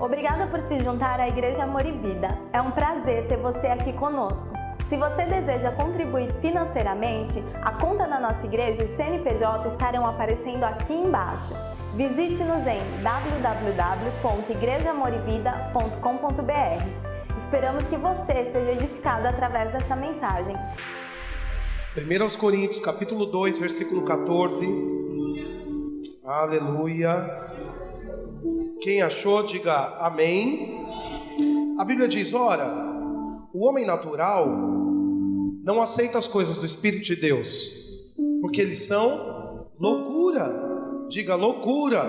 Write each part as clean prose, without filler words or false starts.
Obrigada por se juntar à Igreja Amor e Vida. É um prazer ter você aqui conosco. Se você deseja contribuir financeiramente, a conta da nossa igreja e CNPJ estarão aparecendo aqui embaixo. Visite-nos em www.igrejaamorevida.com.br. Esperamos que você seja edificado através dessa mensagem. 1 Coríntios, capítulo 2, versículo 14. Aleluia. Quem achou, diga amém. A Bíblia diz, ora, o homem natural não aceita as coisas do Espírito de Deus, porque eles são loucura. Diga loucura.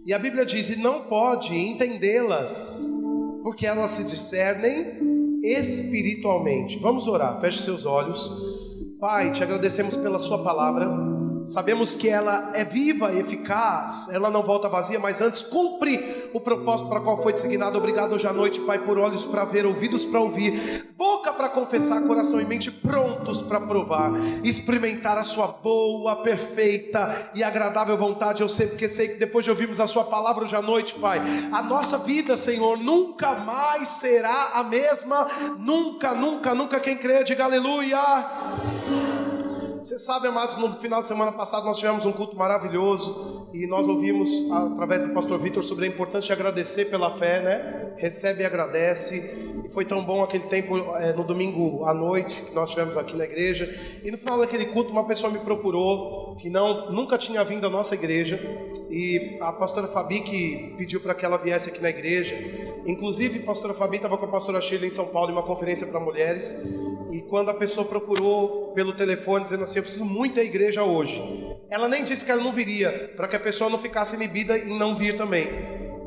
E a Bíblia diz, e não pode entendê-las, porque elas se discernem espiritualmente. Vamos orar, feche seus olhos. Pai, te agradecemos pela sua palavra. Sabemos que ela é viva e eficaz, ela não volta vazia, mas antes cumpre o propósito para qual foi designado. Obrigado hoje à noite, Pai, por olhos para ver, ouvidos para ouvir, boca para confessar, coração e mente prontos para provar, experimentar a sua boa, perfeita e agradável vontade. Eu sei, porque sei que depois de ouvirmos a sua palavra hoje à noite, Pai, a nossa vida, Senhor, nunca mais será a mesma, nunca, nunca, nunca. Quem crê, diga aleluia. Você sabe, amados, no final de semana passado nós tivemos um culto maravilhoso e nós ouvimos através do pastor Vitor sobre a importância de agradecer pela fé, né? Recebe e agradece. E foi tão bom aquele tempo no domingo à noite que nós tivemos aqui na igreja. E no final daquele culto uma pessoa me procurou que nunca tinha vindo à nossa igreja, e a pastora Fabi que pediu para que ela viesse aqui na igreja. Inclusive a pastora Fabi estava com a pastora Sheila em São Paulo em uma conferência para mulheres, e quando a pessoa procurou pelo telefone dizendo assim, eu preciso muito da igreja hoje, ela nem disse que ela não viria, para que a pessoa não ficasse inibida em não vir também.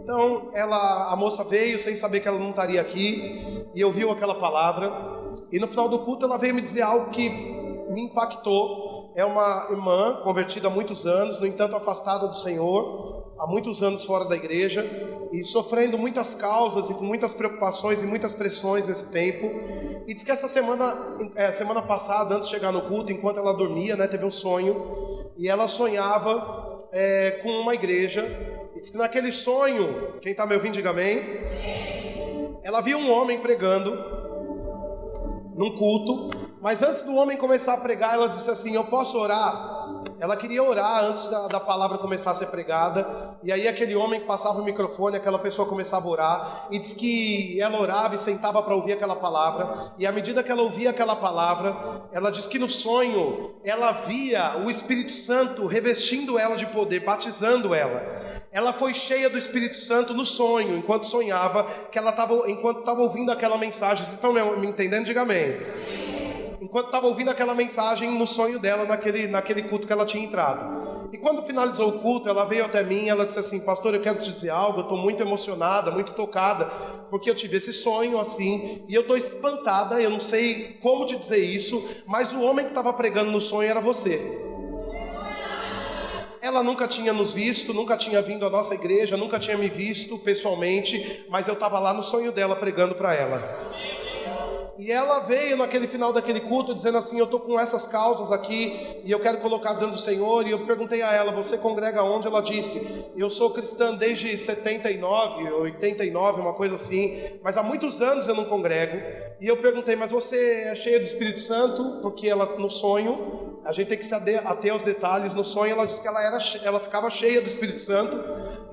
Então a moça veio sem saber que ela não estaria aqui, e ouviu aquela palavra, e no final do culto ela veio me dizer algo que me impactou. É uma irmã convertida há muitos anos, no entanto afastada do Senhor, há muitos anos fora da igreja, e sofrendo muitas causas e com muitas preocupações e muitas pressões nesse tempo. E diz que essa semana passada, antes de chegar no culto, enquanto ela dormia, né, teve um sonho, e ela sonhava com uma igreja. E diz que naquele sonho, quem está me ouvindo, diga amém. Ela viu um homem pregando num culto, mas antes do homem começar a pregar, ela disse assim, eu posso orar? Ela queria orar antes da palavra começar a ser pregada, e aí aquele homem passava o microfone, aquela pessoa começava a orar, e diz que ela orava e sentava para ouvir aquela palavra, e à medida que ela ouvia aquela palavra, ela diz que no sonho, ela via o Espírito Santo revestindo ela de poder, batizando ela. Ela foi cheia do Espírito Santo no sonho, enquanto sonhava, enquanto estava ouvindo aquela mensagem. Vocês estão me entendendo? Diga amém. Enquanto estava ouvindo aquela mensagem no sonho dela, naquele culto que ela tinha entrado. E quando finalizou o culto, ela veio até mim e ela disse assim, pastor, eu quero te dizer algo, eu estou muito emocionada, muito tocada, porque eu tive esse sonho assim, e eu estou espantada, eu não sei como te dizer isso, mas o homem que estava pregando no sonho era você. Ela nunca tinha nos visto, nunca tinha vindo à nossa igreja, nunca tinha me visto pessoalmente, mas eu estava lá no sonho dela pregando para ela. E ela veio naquele final daquele culto dizendo assim, eu estou com essas causas aqui e eu quero colocar diante do Senhor. E eu perguntei a ela, você congrega onde? Ela disse, eu sou cristã desde 79, 89, uma coisa assim, mas há muitos anos eu não congrego. E eu perguntei, mas você é cheia do Espírito Santo? Porque ela no sonho, a gente tem que se ater aos detalhes. No sonho ela disse que ela ficava cheia do Espírito Santo.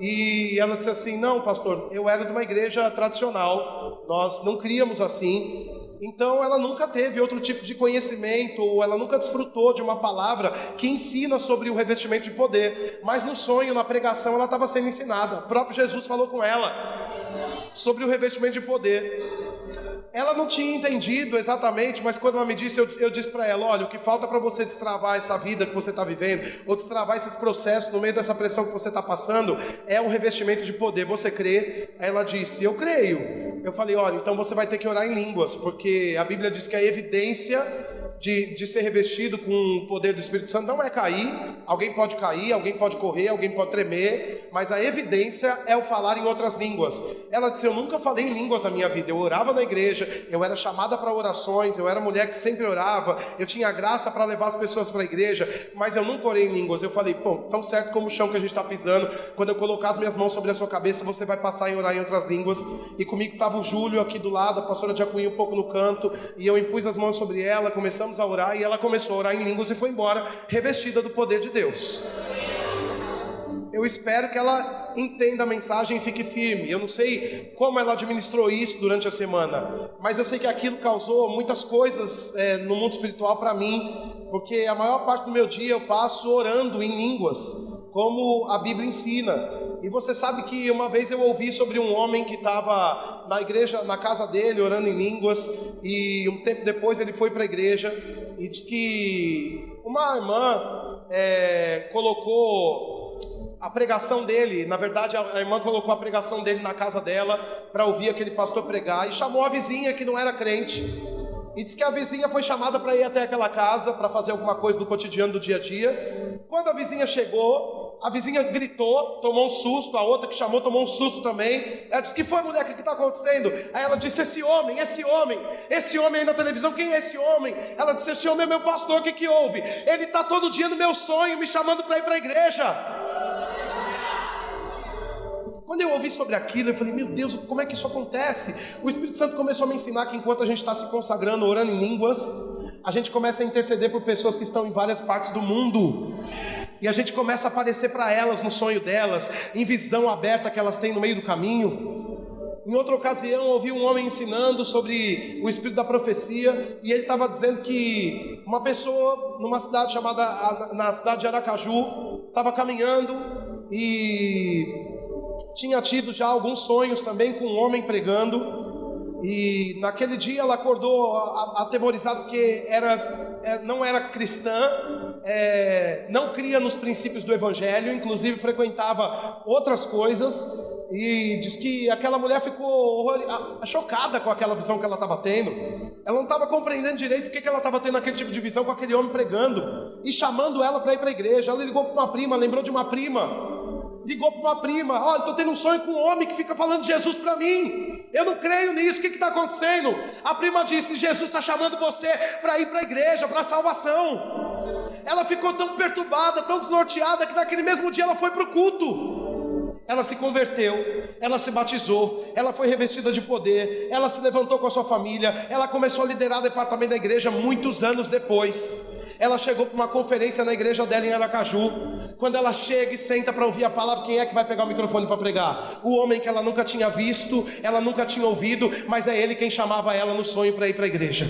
E ela disse assim, não pastor, eu era de uma igreja tradicional, nós não criamos assim. Então ela nunca teve outro tipo de conhecimento, ou ela nunca desfrutou de uma palavra que ensina sobre o revestimento de poder. Mas no sonho, na pregação, ela estava sendo ensinada. O próprio Jesus falou com ela sobre o revestimento de poder. Ela não tinha entendido exatamente, mas quando ela me disse, eu disse para ela, olha, o que falta para você destravar essa vida que você está vivendo, ou destravar esses processos no meio dessa pressão que você está passando, é o revestimento de poder. Você crê? Aí ela disse, eu creio. Eu falei, olha, então você vai ter que orar em línguas, porque a Bíblia diz que a evidência de ser revestido com o poder do Espírito Santo não é cair. Alguém pode cair, alguém pode correr, alguém pode tremer, mas a evidência é o falar em outras línguas. Ela disse: eu nunca falei em línguas na minha vida, eu orava na igreja, eu era chamada para orações, eu era mulher que sempre orava, eu tinha graça para levar as pessoas para a igreja, mas eu nunca orei em línguas. Eu falei: pô, tão certo como o chão que a gente está pisando, quando eu colocar as minhas mãos sobre a sua cabeça, você vai passar a orar em outras línguas. E comigo estava o Júlio aqui do lado, a pastora Diacuinha um pouco no canto, e eu impus as mãos sobre ela, começamos a orar, e ela começou a orar em línguas e foi embora, revestida do poder de Deus. Eu espero que ela entenda a mensagem e fique firme. Eu não sei como ela administrou isso durante a semana, mas eu sei que aquilo causou muitas coisas no mundo espiritual para mim, porque a maior parte do meu dia eu passo orando em línguas, como a Bíblia ensina. E você sabe que uma vez eu ouvi sobre um homem que estava na igreja, na casa dele, orando em línguas, e um tempo depois ele foi para a igreja e disse que uma irmã colocou a pregação dele, na verdade a irmã colocou a pregação dele na casa dela para ouvir aquele pastor pregar, e chamou a vizinha que não era crente, e disse que a vizinha foi chamada para ir até aquela casa para fazer alguma coisa do cotidiano do dia a dia. Quando a vizinha chegou, a vizinha gritou, tomou um susto, a outra que chamou tomou um susto também. Ela disse: que foi, mulher, o que está acontecendo? Aí ela disse: esse homem aí na televisão, quem é esse homem? Ela disse: esse homem é meu pastor, o que houve? Ele está todo dia no meu sonho, me chamando para ir para a igreja. Quando eu ouvi sobre aquilo, eu falei: meu Deus, como é que isso acontece? O Espírito Santo começou a me ensinar que enquanto a gente está se consagrando, orando em línguas, a gente começa a interceder por pessoas que estão em várias partes do mundo. E a gente começa a aparecer para elas no sonho delas, em visão aberta que elas têm no meio do caminho. Em outra ocasião, eu ouvi um homem ensinando sobre o espírito da profecia, e ele estava dizendo que uma pessoa numa cidade na cidade de Aracaju, estava caminhando e tinha tido já alguns sonhos também com um homem pregando, e naquele dia ela acordou atemorizada porque não era cristã, não cria nos princípios do evangelho, inclusive frequentava outras coisas, e diz que aquela mulher ficou chocada com aquela visão que ela estava tendo. Ela não estava compreendendo direito o que ela estava tendo aquele tipo de visão com aquele homem pregando e chamando ela para ir para a igreja. Ela ligou para uma prima, lembrou de uma prima, olha, estou tendo um sonho com um homem que fica falando de Jesus para mim, eu não creio nisso, o que está acontecendo? A prima disse: Jesus está chamando você para ir para a igreja, para a salvação. Ela ficou tão perturbada, tão desnorteada, que naquele mesmo dia ela foi para o culto. Ela se converteu, ela se batizou, ela foi revestida de poder, ela se levantou com a sua família, ela começou a liderar o departamento da igreja muitos anos depois. Ela chegou para uma conferência na igreja dela em Aracaju. Quando ela chega e senta para ouvir a palavra, quem é que vai pegar o microfone para pregar? O homem que ela nunca tinha visto, ela nunca tinha ouvido, mas é ele quem chamava ela no sonho para ir para a igreja.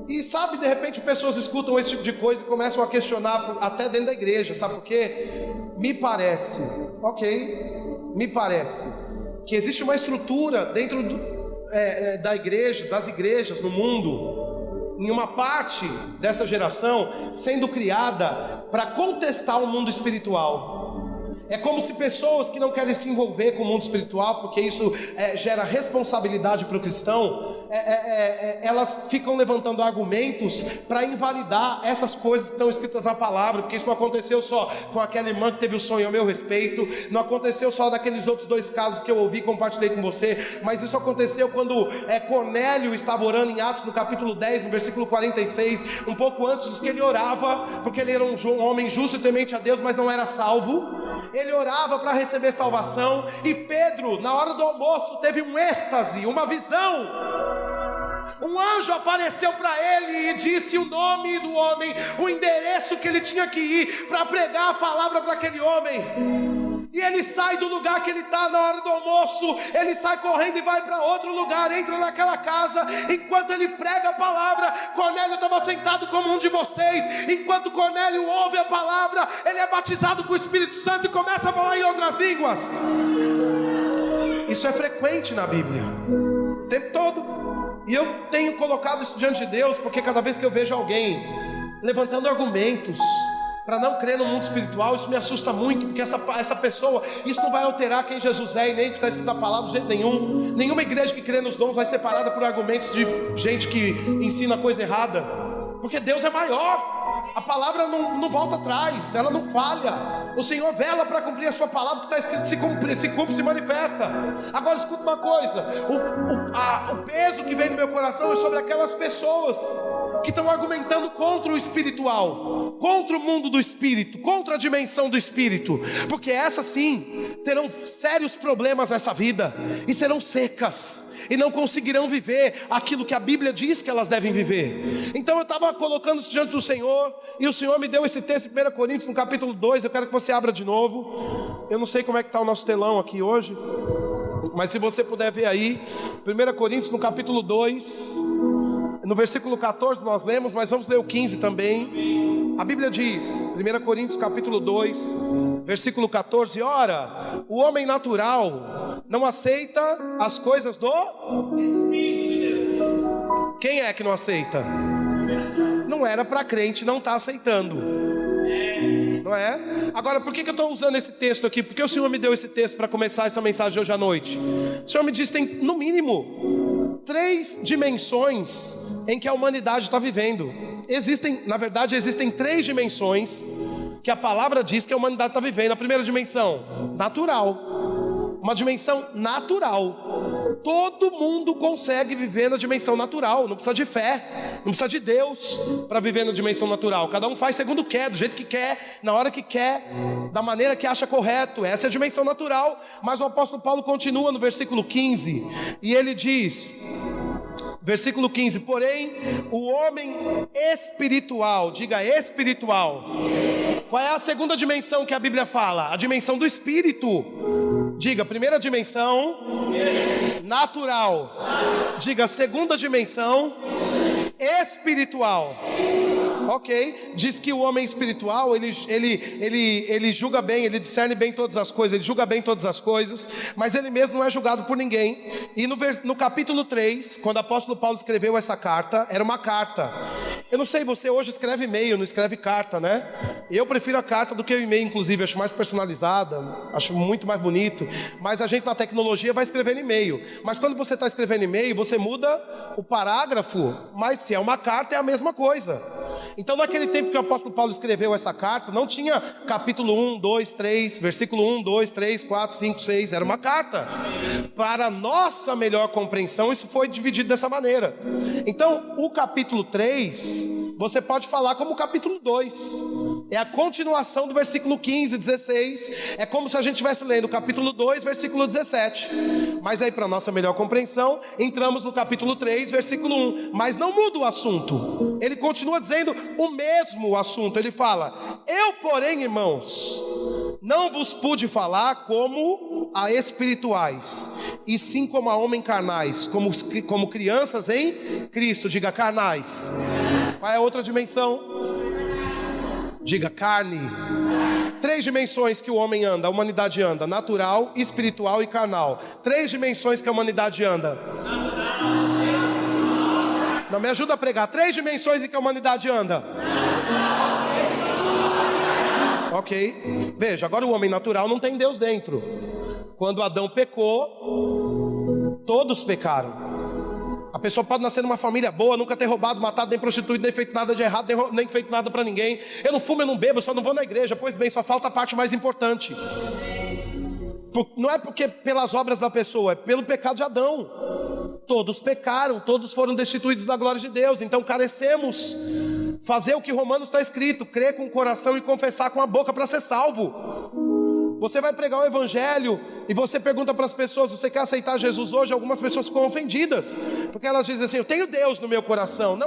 E sabe, de repente pessoas escutam esse tipo de coisa e começam a questionar até dentro da igreja, sabe por quê? Me parece que existe uma estrutura dentro da igreja, das igrejas no mundo, em uma parte dessa geração, sendo criada para contestar o mundo espiritual. É como se pessoas que não querem se envolver com o mundo espiritual, porque isso gera responsabilidade para o cristão, elas ficam levantando argumentos para invalidar essas coisas que estão escritas na palavra, porque isso não aconteceu só com aquela irmã que teve o sonho a meu respeito, não aconteceu só daqueles outros 2 casos que eu ouvi e compartilhei com você, mas isso aconteceu quando Cornélio estava orando em Atos no capítulo 10, no versículo 46, um pouco antes diz que ele orava, porque ele era um homem justo e temente a Deus, mas não era salvo. Ele orava para receber salvação, e Pedro, na hora do almoço, teve um êxtase, uma visão. Um anjo apareceu para ele e disse o nome do homem, o endereço que ele tinha que ir para pregar a palavra para aquele homem. E ele sai do lugar que ele está na hora do almoço, ele sai correndo e vai para outro lugar, entra naquela casa. Enquanto ele prega a palavra, Cornélio estava sentado como um de vocês. Enquanto Cornélio ouve a palavra, ele é batizado com o Espírito Santo e começa a falar em outras línguas. Isso é frequente na Bíblia, o tempo todo. E eu tenho colocado isso diante de Deus, porque cada vez que eu vejo alguém levantando argumentos para não crer no mundo espiritual, isso me assusta muito, porque essa pessoa, isso não vai alterar quem Jesus é e nem o que está escrito na palavra de jeito nenhum. Nenhuma igreja que crê nos dons vai ser parada por argumentos de gente que ensina coisa errada, porque Deus é maior. A palavra não volta atrás, ela não falha. O Senhor vela para cumprir a sua palavra, que está escrito se cumpre, se manifesta. Agora escuta uma coisa, o peso que vem no meu coração é sobre aquelas pessoas que estão argumentando contra o espiritual, contra o mundo do espírito, contra a dimensão do espírito, porque essas sim terão sérios problemas nessa vida, e serão secas, e não conseguirão viver aquilo que a Bíblia diz que elas devem viver. Então eu estava colocando isso diante do Senhor, e o Senhor me deu esse texto em 1 Coríntios, no capítulo 2, eu quero que você abra de novo. Eu não sei como é que está o nosso telão aqui hoje, mas se você puder ver aí, 1 Coríntios no capítulo 2, no versículo 14 nós lemos, mas vamos ler o 15 também. A Bíblia diz, 1 Coríntios capítulo 2, versículo 14: ora, o homem natural não aceita as coisas do Espírito. Quem é que não aceita? Não era para crente não estar aceitando, não é? Agora, por que eu estou usando esse texto aqui? Porque o Senhor me deu esse texto para começar essa mensagem hoje à noite. O Senhor me diz que tem no mínimo 3 dimensões em que a humanidade está vivendo. Na verdade existem 3 dimensões que a palavra diz que a humanidade está vivendo. A primeira dimensão, natural. Uma dimensão natural. Todo mundo consegue viver na dimensão natural. Não precisa de fé, não precisa de Deus para viver na dimensão natural. Cada um faz segundo quer, do jeito que quer, na hora que quer, da maneira que acha correto. Essa é a dimensão natural. Mas o apóstolo Paulo continua no versículo 15, e ele diz, versículo 15: porém o homem espiritual, diga espiritual. Qual é a segunda dimensão que a Bíblia fala? A dimensão do espírito. Diga, primeira dimensão, natural. Diga, segunda dimensão, espiritual. Ok, diz que o homem espiritual, ele julga bem, ele discerne bem todas as coisas, ele julga bem todas as coisas, mas ele mesmo não é julgado por ninguém. E no capítulo 3, quando o apóstolo Paulo escreveu essa carta, era uma carta. Eu não sei, você hoje escreve e-mail, não escreve carta, né? Eu prefiro a carta do que o e-mail, inclusive, acho mais personalizada, acho muito mais bonito. Mas a gente na tecnologia vai escrevendo e-mail. Mas quando você está escrevendo e-mail, você muda o parágrafo, mas se é uma carta é a mesma coisa. Então naquele tempo que o apóstolo Paulo escreveu essa carta, não tinha capítulo 1, 2, 3, versículo 1, 2, 3, 4, 5, 6, era uma carta. Para nossa melhor compreensão, isso foi dividido dessa maneira. Então o capítulo 3, você pode falar como o capítulo 2, é a continuação do versículo 15, 16, é como se a gente estivesse lendo o capítulo 2, versículo 17. Mas aí para nossa melhor compreensão, entramos no capítulo 3, versículo 1, mas não muda o assunto, ele continua dizendo o mesmo assunto. Ele fala: eu porém, irmãos, não vos pude falar como a espirituais, e sim como a homens carnais, como crianças em Cristo. Diga, carnais. Qual é a outra dimensão? Diga, carne. 3 dimensões que o homem anda, a humanidade anda: natural, espiritual e carnal. 3 dimensões que a humanidade anda. Não, me ajuda a pregar. 3 dimensões em que a humanidade anda. Ok, veja, agora o homem natural não tem Deus dentro. Quando Adão pecou, todos pecaram. A pessoa pode nascer numa família boa, nunca ter roubado, matado, nem prostituído, nem feito nada de errado, nem feito nada para ninguém. Eu não fumo, eu não bebo, eu só não vou na igreja. Pois bem, só falta a parte mais importante. Não é porque pelas obras da pessoa, é pelo pecado de Adão. Todos pecaram, todos foram destituídos da glória de Deus. Então carecemos fazer o que Romanos está escrito: crer com o coração e confessar com a boca para ser salvo. Você vai pregar o evangelho e você pergunta para as pessoas: você quer aceitar Jesus hoje? Algumas pessoas ficam ofendidas, porque elas dizem assim: eu tenho Deus no meu coração.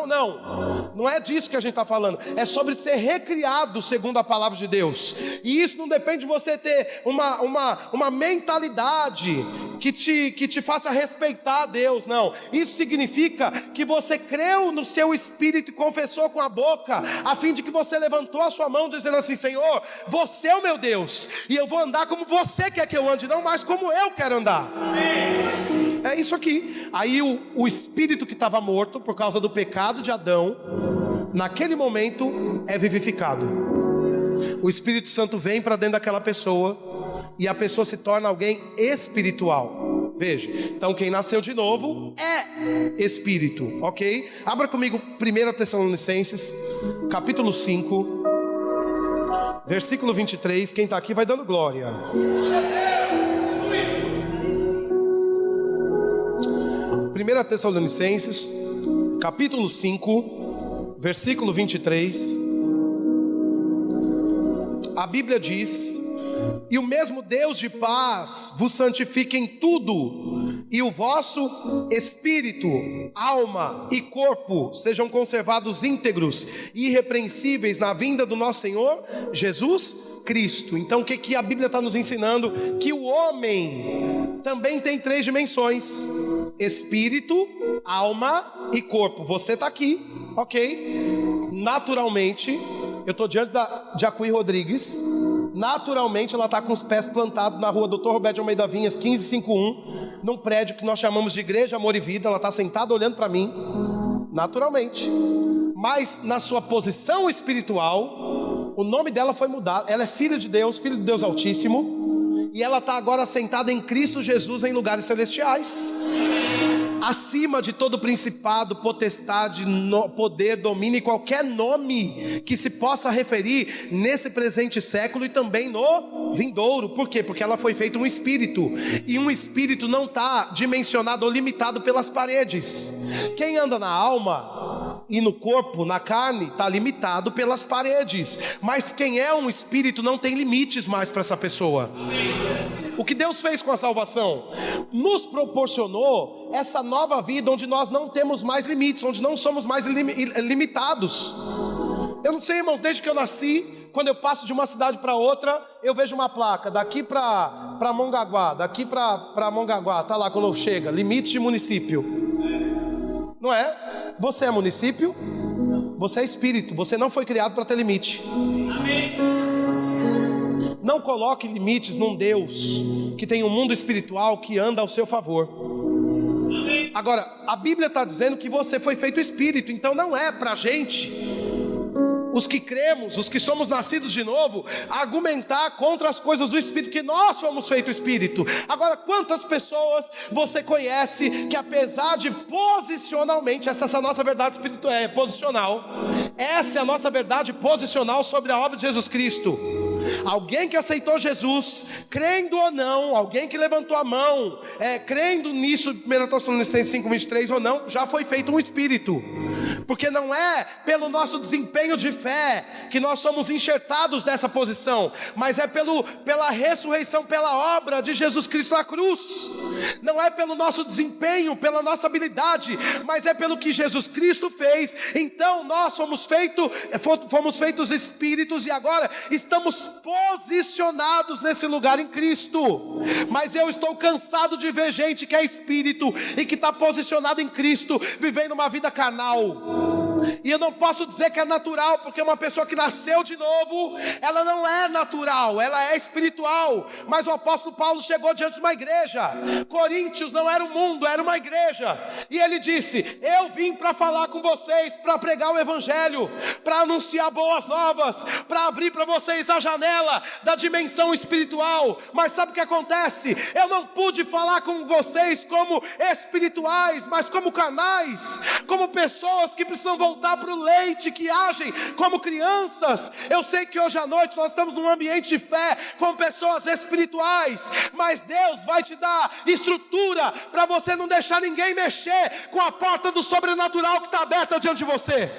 Não é disso que a gente está falando. É sobre ser recriado segundo a palavra de Deus. E isso não depende de você ter uma mentalidade que te faça respeitar a Deus, não. Isso significa que você creu no seu espírito e confessou com a boca, a fim de que você levantou a sua mão dizendo assim: Senhor, você é o meu Deus, e eu vou andar como você quer que eu ande, não mais como eu quero andar. É isso aqui. Aí o espírito que estava morto por causa do pecado de Adão, naquele momento é vivificado. o Espírito Santo vem para dentro daquela pessoa e a pessoa se torna alguém espiritual. Veja, então quem nasceu de novo é espírito, ok? Abra comigo 1 Tessalonicenses, capítulo 5, versículo 23. Quem está aqui vai dando glória. 1 Tessalonicenses, capítulo 5, versículo 23. A Bíblia diz: e o mesmo Deus de paz vos santifique em tudo, e o vosso espírito, alma e corpo sejam conservados íntegros e irrepreensíveis na vinda do nosso Senhor Jesus Cristo. Então o que a Bíblia está nos ensinando? Que o homem também tem 3 dimensões: espírito, alma e corpo. Você está aqui, ok? Naturalmente, eu estou diante da Jacuí Rodrigues. Naturalmente ela está com os pés plantados na rua Dr. Roberto de Almeida Vinhas 1551, num prédio que nós chamamos de Igreja Amor e Vida. Ela está sentada olhando para mim, naturalmente. Mas na sua posição espiritual, o nome dela foi mudado. Ela é filha de Deus Altíssimo, e ela está agora sentada em Cristo Jesus em lugares celestiais, acima de todo principado, potestade, poder, domínio e qualquer nome que se possa referir nesse presente século e também no vindouro. Por quê? Porque ela foi feita um espírito, e um espírito não está dimensionado ou limitado pelas paredes. Quem anda na alma e no corpo, na carne, está limitado pelas paredes, mas quem é um espírito não tem limites mais para essa pessoa. O que Deus fez com a salvação? Nos proporcionou essa nova vida onde nós não temos mais limites, onde não somos mais limitados. Eu não sei, irmãos, desde que eu nasci, quando eu passo de uma cidade para outra, eu vejo uma placa: daqui para Mongaguá, daqui para Mongaguá, tá lá quando chega, limite de município. Não é? Você é município, você é espírito, você não foi criado para ter limite. Amém. Não coloque limites num Deus que tem um mundo espiritual que anda ao seu favor. Agora, a Bíblia está dizendo que você foi feito espírito, então não é para a gente, os que cremos, os que somos nascidos de novo, argumentar contra as coisas do espírito, que nós fomos feitos espírito. Agora, quantas pessoas você conhece que, apesar de posicionalmente, essa é a nossa verdade espiritual, é posicional, essa é a nossa verdade posicional sobre a obra de Jesus Cristo. Alguém que aceitou Jesus, crendo ou não, alguém que levantou a mão, crendo nisso, 1 Tessalonicenses 5:23 ou não, já foi feito um espírito. Porque não é pelo nosso desempenho de fé que nós somos enxertados nessa posição, mas é pela ressurreição, pela obra de Jesus Cristo na cruz. Não é pelo nosso desempenho, pela nossa habilidade, mas é pelo que Jesus Cristo fez. Então nós fomos feitos espíritos, e agora estamos posicionados nesse lugar em Cristo. Mas eu estou cansado de ver gente que é espírito e que está posicionado em Cristo, vivendo uma vida carnal. E eu não posso dizer que é natural, porque uma pessoa que nasceu de novo, ela não é natural, ela é espiritual. Mas o apóstolo Paulo chegou diante de uma igreja. Coríntios não era um mundo, era uma igreja. E ele disse: eu vim para falar com vocês, para pregar o evangelho, para anunciar boas novas, para abrir para vocês a janela da dimensão espiritual. Mas sabe o que acontece? Eu não pude falar com vocês como espirituais, mas como carnais, como pessoas que precisam voltar para o leite, que agem como crianças. Eu sei que hoje à noite nós estamos num ambiente de fé com pessoas espirituais, mas Deus vai te dar estrutura para você não deixar ninguém mexer com a porta do sobrenatural que está aberta diante de você.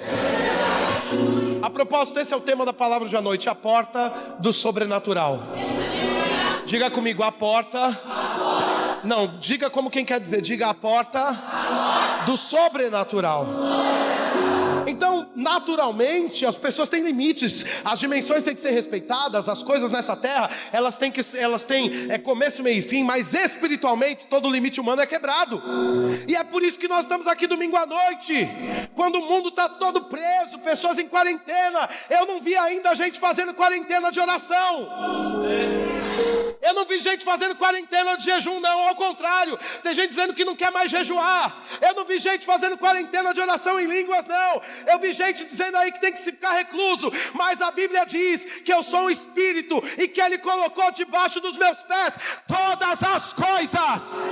A propósito, esse é o tema da palavra de hoje à noite: a porta do sobrenatural. Diga comigo: a porta. Não, diga como quem quer dizer. Diga: a porta do sobrenatural. Então, naturalmente, as pessoas têm limites, as dimensões têm que ser respeitadas, as coisas nessa terra, elas têm começo, meio e fim, mas espiritualmente todo limite humano é quebrado. E é por isso que nós estamos aqui domingo à noite, quando o mundo está todo preso, pessoas em quarentena. Eu não vi ainda a gente fazendo quarentena de oração. Eu não vi gente fazendo quarentena de jejum, não, ao contrário. Tem gente dizendo que não quer mais jejuar. Eu não vi gente fazendo quarentena de oração em línguas, não. Eu vi gente dizendo aí que tem que ficar recluso. Mas a Bíblia diz que eu sou um espírito e que Ele colocou debaixo dos meus pés todas as coisas.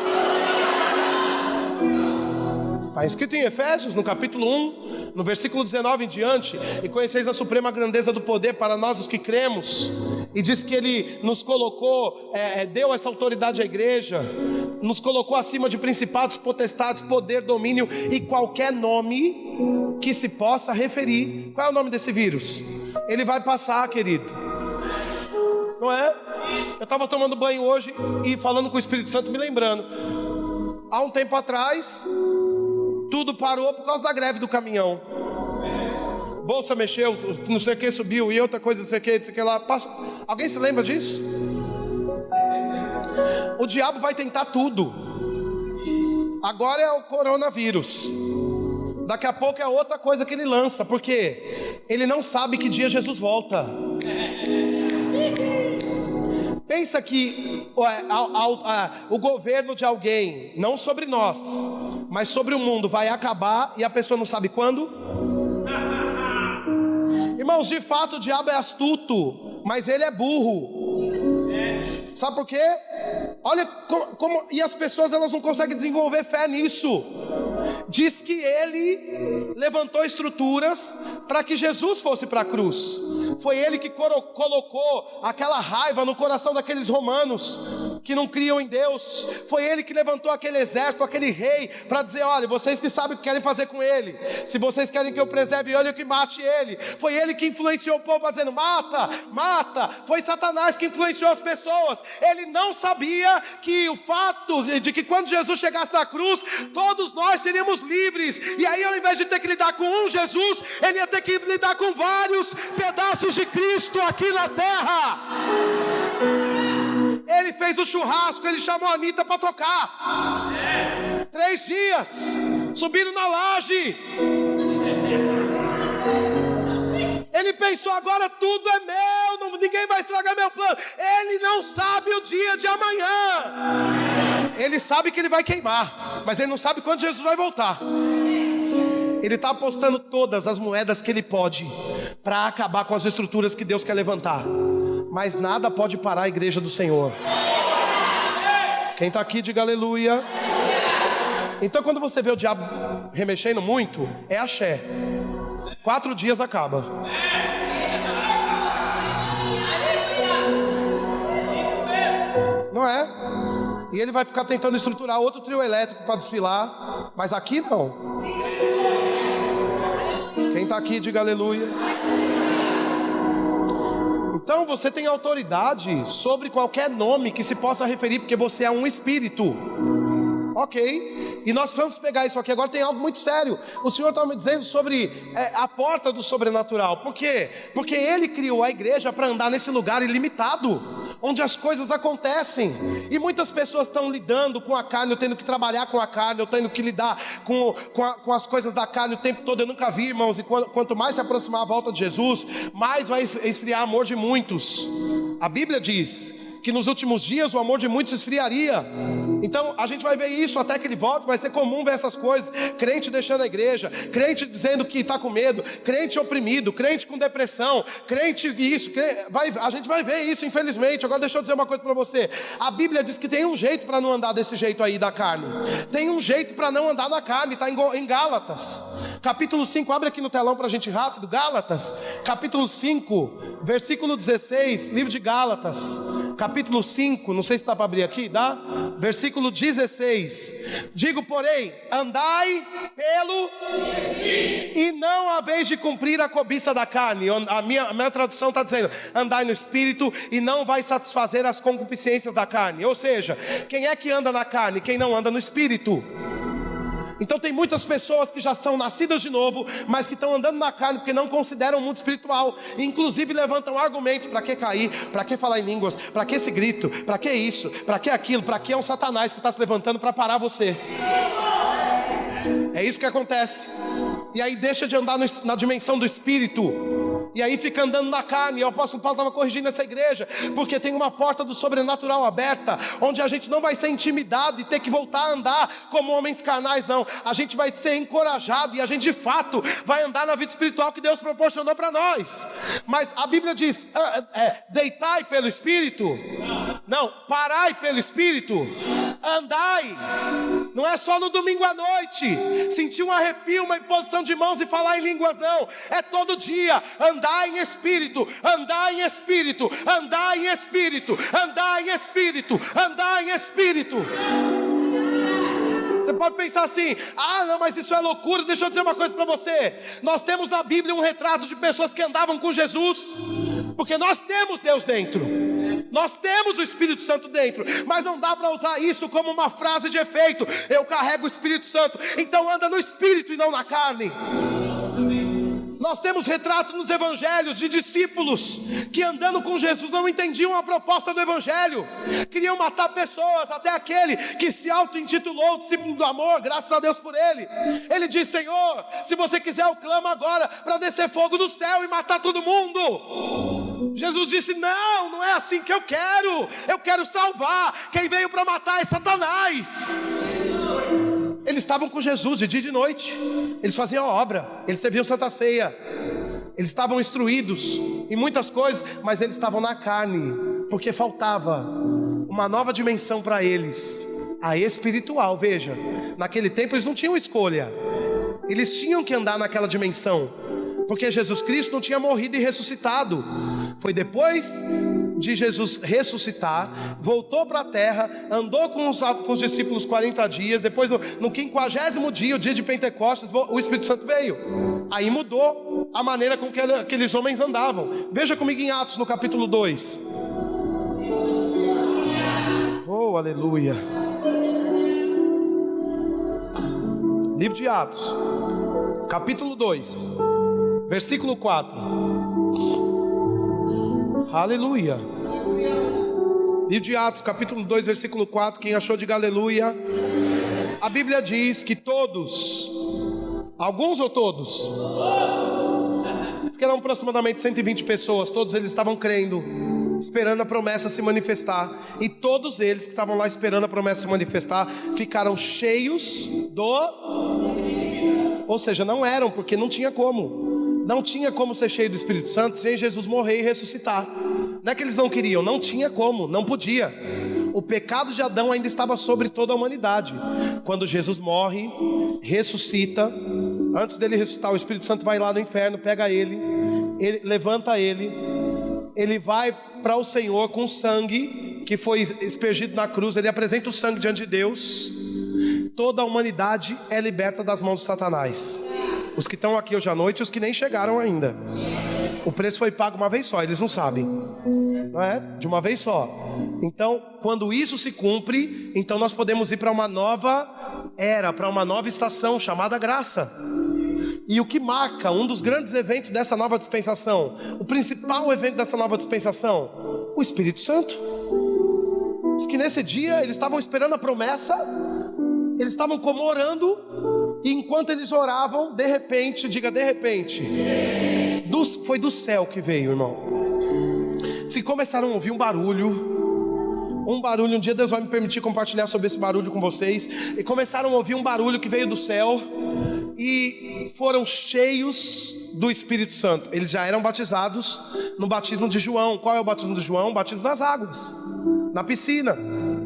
Está escrito em Efésios, no capítulo 1, no versículo 19 em diante: e conheceis a suprema grandeza do poder para nós os que cremos. E diz que Ele nos colocou, deu essa autoridade à igreja, nos colocou acima de principados, potestades, poder, domínio e qualquer nome que se possa referir. Qual é o nome desse vírus? Ele vai passar, querido. Não é? Eu estava tomando banho hoje e falando com o Espírito Santo, me lembrando. Há um tempo atrás, tudo parou por causa da greve do caminhão. Bolsa mexeu, não sei o que subiu, e outra coisa, não sei o que lá. Alguém se lembra disso? O diabo vai tentar tudo. Agora é o coronavírus. Daqui a pouco é outra coisa que ele lança, porque ele não sabe que dia Jesus volta. Pensa que o governo de alguém, não sobre nós, mas sobre o mundo, vai acabar e a pessoa não sabe quando? Irmãos, de fato o diabo é astuto, mas ele é burro. Sabe por quê? Olha como e as pessoas, elas não conseguem desenvolver fé nisso. Diz que ele levantou estruturas para que Jesus fosse para a cruz. Foi ele que colocou aquela raiva no coração daqueles romanos que não criam em Deus. Foi ele que levantou aquele exército, aquele rei, para dizer: olha, vocês que sabem o que querem fazer com ele. Se vocês querem que eu preserve ele, eu que mate ele. Foi ele que influenciou o povo dizendo: mata, mata. Foi Satanás que influenciou as pessoas. Ele não sabia que o fato de que quando Jesus chegasse na cruz, todos nós seríamos livres. E aí, ao invés de ter que lidar com um Jesus, ele ia ter que lidar com vários pedaços de Cristo aqui na terra. Ele fez o churrasco, ele chamou a Anitta para tocar. 3 dias, subiram na laje. Ele pensou: agora tudo é meu, ninguém vai estragar meu plano. Ele não sabe o dia de amanhã. Ele sabe que ele vai queimar, mas ele não sabe quando Jesus vai voltar. Ele está apostando todas as moedas que ele pode para acabar com as estruturas que Deus quer levantar. Mas nada pode parar a igreja do Senhor. Quem está aqui, diga aleluia. Então, quando você vê o diabo remexendo muito, é axé. 4 dias acaba. Não é? E ele vai ficar tentando estruturar outro trio elétrico para desfilar. Mas aqui não. Quem está aqui, diga aleluia. Então você tem autoridade sobre qualquer nome que se possa referir, porque você é um espírito. Ok, e nós vamos pegar isso aqui. Agora tem algo muito sério. O Senhor estava me dizendo sobre a porta do sobrenatural. Por quê? Porque Ele criou a igreja para andar nesse lugar ilimitado, onde as coisas acontecem. E muitas pessoas estão lidando com a carne, eu tendo que trabalhar com a carne, eu tendo que lidar com as coisas da carne o tempo todo. Eu nunca vi, irmãos, e quanto mais se aproximar a volta de Jesus, mais vai esfriar o amor de muitos. A Bíblia diz que nos últimos dias o amor de muitos esfriaria. Então a gente vai ver isso até que ele volte. Vai ser comum ver essas coisas: crente deixando a igreja, crente dizendo que está com medo, crente oprimido, crente com depressão, crente isso, a gente vai ver isso, infelizmente. Agora deixa eu dizer uma coisa para você: a Bíblia diz que tem um jeito para não andar desse jeito aí da carne. Tem um jeito para não andar na carne, está em Gálatas capítulo 5, abre aqui no telão para a gente rápido. Gálatas capítulo 5, versículo 16, livro de Gálatas capítulo 5, não sei se dá para abrir aqui, dá? Versículo 16: digo, porém, andai pelo e não haveis de cumprir a cobiça da carne. A minha tradução está dizendo: andai no Espírito e não vai satisfazer as concupiscências da carne. Ou seja, quem é que anda na carne? Quem não anda no Espírito. Então tem muitas pessoas que já são nascidas de novo, mas que estão andando na carne porque não consideram o mundo espiritual. Inclusive levantam argumentos: para que cair? Para que falar em línguas? Para que esse grito? Para que isso? Para que aquilo? Para que é um Satanás que está se levantando para parar você? É isso que acontece. E aí deixa de andar na dimensão do Espírito. e aí fica andando na carne. E o apóstolo Paulo estava corrigindo essa igreja, porque tem uma porta do sobrenatural aberta, onde a gente não vai ser intimidado e ter que voltar a andar como homens carnais, não. A gente vai ser encorajado e a gente de fato vai andar na vida espiritual que Deus proporcionou para nós. Mas a Bíblia diz, deitai pelo Espírito, não, parai pelo Espírito, andai. Não é só no domingo à noite, sentir um arrepio, uma imposição de mãos e falar em línguas, não. É todo dia, andai em Espírito, andai em Espírito, andai em Espírito, andai em Espírito, andai em Espírito. Você pode pensar assim, não, mas isso é loucura. Deixa eu dizer uma coisa para você. Nós temos na Bíblia um retrato de pessoas que andavam com Jesus, porque nós temos Deus dentro, nós temos o Espírito Santo dentro, mas não dá para usar isso como uma frase de efeito. Eu carrego o Espírito Santo, então anda no Espírito e não na carne. Nós temos retrato nos evangelhos de discípulos que andando com Jesus não entendiam a proposta do evangelho, queriam matar pessoas, até aquele que se auto-intitulou discípulo do amor, graças a Deus por ele. Ele diz, Senhor, se você quiser eu clamo agora para descer fogo do céu e matar todo mundo. Jesus disse, não é assim que eu quero salvar, quem veio para matar é Satanás. Eles estavam com Jesus de dia e de noite, eles faziam a obra, eles serviam Santa Ceia, eles estavam instruídos em muitas coisas, mas eles estavam na carne, porque faltava uma nova dimensão para eles, a espiritual. Veja, naquele tempo eles não tinham escolha, eles tinham que andar naquela dimensão, porque Jesus Cristo não tinha morrido e ressuscitado. Foi depois de Jesus ressuscitar, voltou para a terra, andou com os discípulos 40 dias, depois no 50º dia, o dia de Pentecostes, o Espírito Santo veio. Aí mudou a maneira com que aqueles homens andavam. Veja comigo em Atos no capítulo 2. Oh, aleluia. Livro de Atos, capítulo 2, versículo 4. Aleluia. Livro de Atos, capítulo 2, versículo 4. Quem achou, diga aleluia. A Bíblia diz que todos, alguns ou todos? Diz que eram aproximadamente 120 pessoas. Todos eles estavam crendo, esperando a promessa se manifestar. E todos eles que estavam lá esperando a promessa se manifestar ficaram cheios ou seja, não eram, porque não tinha como. Não tinha como ser cheio do Espírito Santo sem Jesus morrer e ressuscitar. Não é que eles não queriam, não tinha como, não podia. O pecado de Adão ainda estava sobre toda a humanidade. Quando Jesus morre, ressuscita, antes dele ressuscitar, o Espírito Santo vai lá no inferno, pega ele levanta ele vai para o Senhor com sangue que foi aspergido na cruz, ele apresenta o sangue diante de Deus. Toda a humanidade é liberta das mãos de Satanás. Os que estão aqui hoje à noite e os que nem chegaram ainda. O preço foi pago uma vez só, eles não sabem, não é? De uma vez só. Então, quando isso se cumpre, então nós podemos ir para uma nova era, para uma nova estação chamada graça. E o que marca um dos grandes eventos dessa nova dispensação, o principal evento dessa nova dispensação, o Espírito Santo. Diz que nesse dia eles estavam esperando a promessa, eles estavam como orando, e enquanto eles oravam, de repente, diga de repente, foi do céu que veio, irmão. Se começaram a ouvir um barulho, um dia Deus vai me permitir compartilhar sobre esse barulho com vocês. E começaram a ouvir um barulho que veio do céu, e foram cheios do Espírito Santo. Eles já eram batizados no batismo de João. Qual é o batismo de João? O batismo nas águas, na piscina.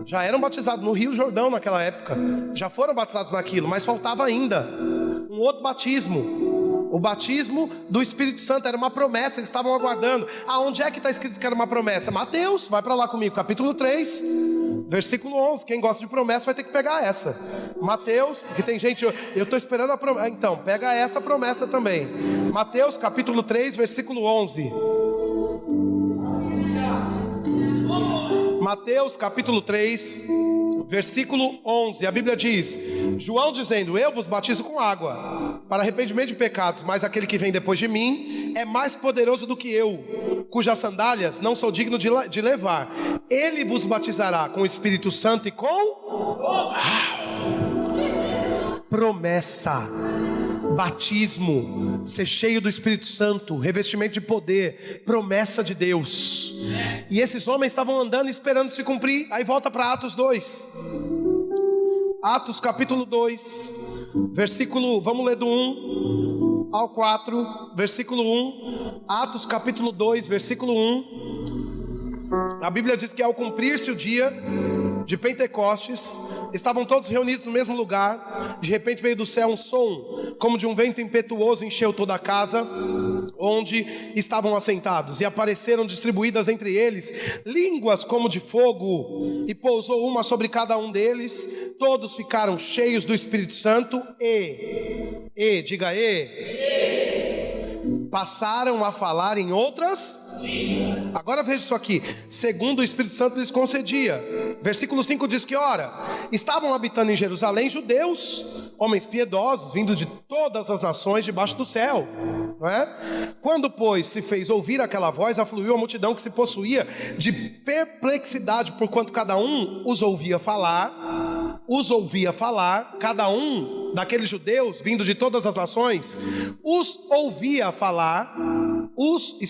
Já eram batizados no Rio Jordão naquela época. Já foram batizados naquilo, mas faltava ainda um outro batismo. O batismo do Espírito Santo era uma promessa, eles estavam aguardando. Aonde é que está escrito que era uma promessa? Mateus, vai para lá comigo, capítulo 3, versículo 11. Quem gosta de promessa vai ter que pegar essa. Mateus, porque tem gente, eu estou esperando a promessa. Então, pega essa promessa também. Mateus, capítulo 3, versículo 11. Mateus, capítulo 3, versículo 11. A Bíblia diz: João dizendo, eu vos batizo com água para arrependimento de pecados, mas aquele que vem depois de mim é mais poderoso do que eu, cujas sandálias não sou digno de levar. Ele vos batizará com o Espírito Santo e com promessa. batismo, ser cheio do Espírito Santo, revestimento de poder, promessa de Deus. E esses homens estavam andando e esperando se cumprir. Aí volta para Atos 2. Atos capítulo 2, versículo, vamos ler do 1 ao 4, versículo 1. Atos capítulo 2, versículo 1. A Bíblia diz que ao cumprir-se o dia de Pentecostes, estavam todos reunidos no mesmo lugar. De repente veio do céu um som, como de um vento impetuoso, encheu toda a casa onde estavam assentados, e apareceram distribuídas entre eles línguas como de fogo, e pousou uma sobre cada um deles. Todos ficaram cheios do Espírito Santo diga passaram a falar em outras. Agora veja isso aqui. Segundo o Espírito Santo lhes concedia. Versículo 5 diz que, ora, estavam habitando em Jerusalém judeus, homens piedosos, vindos de todas as nações debaixo do céu, não é? Quando, pois, se fez ouvir aquela voz, afluiu a multidão que se possuía de perplexidade, porquanto cada um os ouvia falar, cada um daqueles judeus, vindo de todas as nações, os ouvia falar, os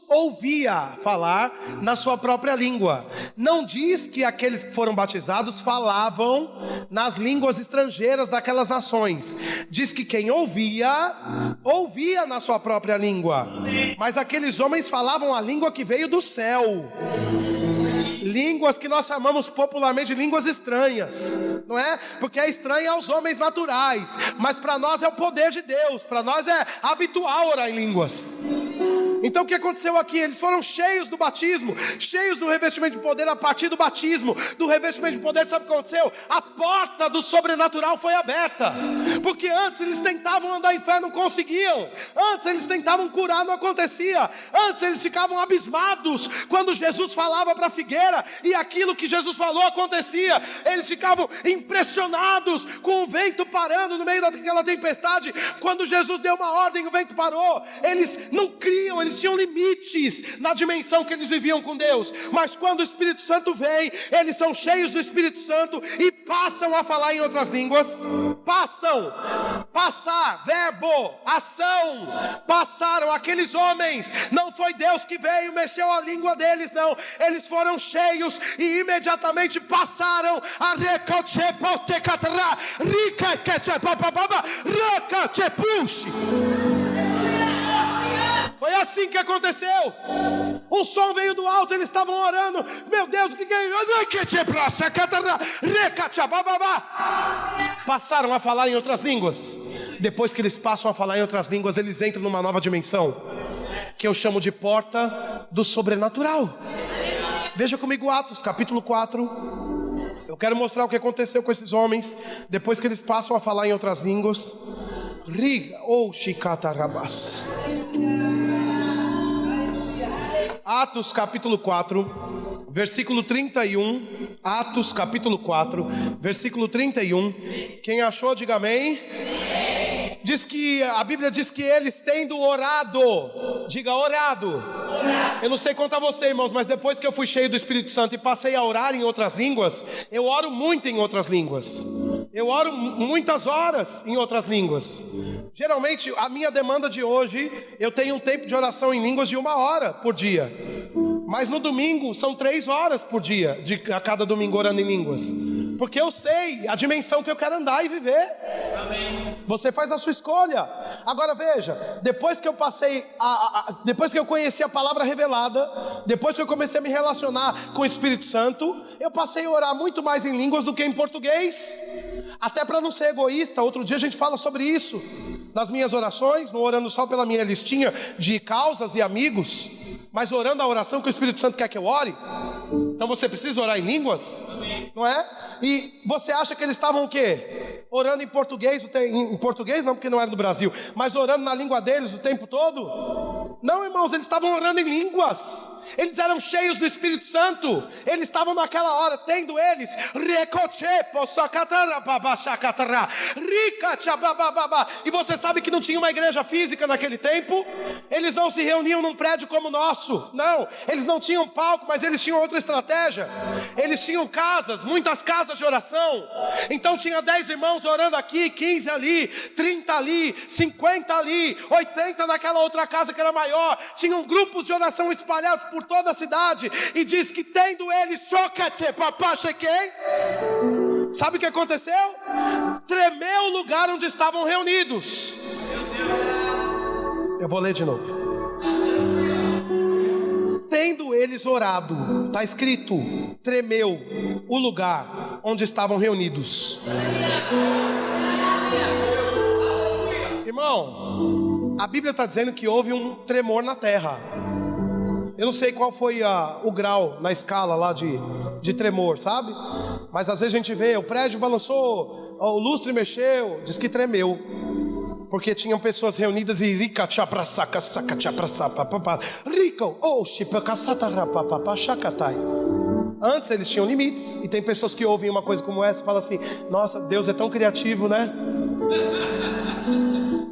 ouvia falar na sua própria língua. Não diz que aqueles que foram batizados falavam nas línguas estrangeiras daquelas nações. Diz que quem ouvia na sua própria língua. Mas aqueles homens falavam a língua que veio do céu. Línguas que nós chamamos popularmente de línguas estranhas, não é? Porque é estranha aos homens naturais, mas para nós é o poder de Deus, para nós é habitual orar em línguas. Então o que aconteceu aqui? Eles foram cheios do batismo, cheios do revestimento de poder. A partir do batismo, do revestimento de poder, sabe o que aconteceu? A porta do sobrenatural foi aberta. Porque antes eles tentavam andar em fé, não conseguiam. Antes eles tentavam curar, não acontecia. Antes eles ficavam abismados quando Jesus falava para a figueira e aquilo que Jesus falou acontecia. Eles ficavam impressionados com o vento parando no meio daquela tempestade. Quando Jesus deu uma ordem, o vento parou. Eles não criam, eles tinham limites na dimensão que eles viviam com Deus. Mas quando o Espírito Santo vem, eles são cheios do Espírito Santo e passam a falar em outras línguas. Passar, verbo, ação. Passaram aqueles homens. Não foi Deus que veio, mexeu a língua deles, não. Eles foram cheios e imediatamente passaram a Foi assim que aconteceu. Um som veio do alto, eles estavam orando. Meu Deus, o que é isso? Passaram a falar em outras línguas. Depois que eles passam a falar em outras línguas, eles entram numa nova dimensão, que eu chamo de porta do sobrenatural. Veja comigo Atos capítulo 4. Eu quero mostrar o que aconteceu com esses homens depois que eles passam a falar em outras línguas. Atos capítulo 4, versículo 31. Atos capítulo 4, versículo 31. Quem achou, diga amém. Diz que a Bíblia diz que eles tendo orado, diga orado. Eu não sei quanto a você, irmãos, mas depois que eu fui cheio do Espírito Santo e passei a orar em outras línguas, eu oro muito em outras línguas. Eu oro muitas horas em outras línguas. Geralmente a minha demanda de hoje, eu tenho um tempo de oração em línguas de 1 hora por dia. Mas no domingo são 3 horas por dia, a cada domingo orando em línguas. Porque eu sei a dimensão que eu quero andar e viver. Amém. Você faz a sua escolha. Agora veja, depois que eu passei, depois que eu conheci a palavra revelada, depois que eu comecei a me relacionar com o Espírito Santo, eu passei a orar muito mais em línguas do que em português. Até para não ser egoísta, outro dia a gente fala sobre isso. Nas minhas orações, não orando só pela minha listinha de causas e amigos, mas orando a oração que o Espírito Santo quer que eu ore. Então você precisa orar em línguas, não é? E você acha que eles estavam o quê? Orando em português, em português não, porque não era do Brasil, mas orando na língua deles o tempo todo? Não, irmãos, eles estavam orando em línguas. eles eram cheios do Espírito Santo. Eles estavam naquela hora, tendo eles, e você sabe que não tinha uma igreja física naquele tempo. Eles não se reuniam num prédio como o nosso, não. Eles não tinham palco, mas eles tinham outra estratégia. Eles tinham casas, muitas casas de oração. Então tinha 10 irmãos orando aqui, 15 ali, 30 ali, 50 ali, 80 naquela outra casa que era maior. Tinham grupos de oração espalhados por toda a cidade. E diz que tendo eles, sabe o que aconteceu? Tremeu o lugar onde estavam reunidos. Eu vou ler de novo. Tendo eles orado, está escrito, tremeu o lugar onde estavam reunidos. Irmão, a Bíblia está dizendo que houve um tremor na terra. Eu não sei qual foi o grau na escala lá de tremor, sabe? Mas às vezes a gente vê, o prédio balançou, o lustre mexeu, diz que tremeu. Porque tinham pessoas reunidas e antes eles tinham limites. E tem pessoas que ouvem uma coisa como essa e falam assim: nossa, Deus é tão criativo, né?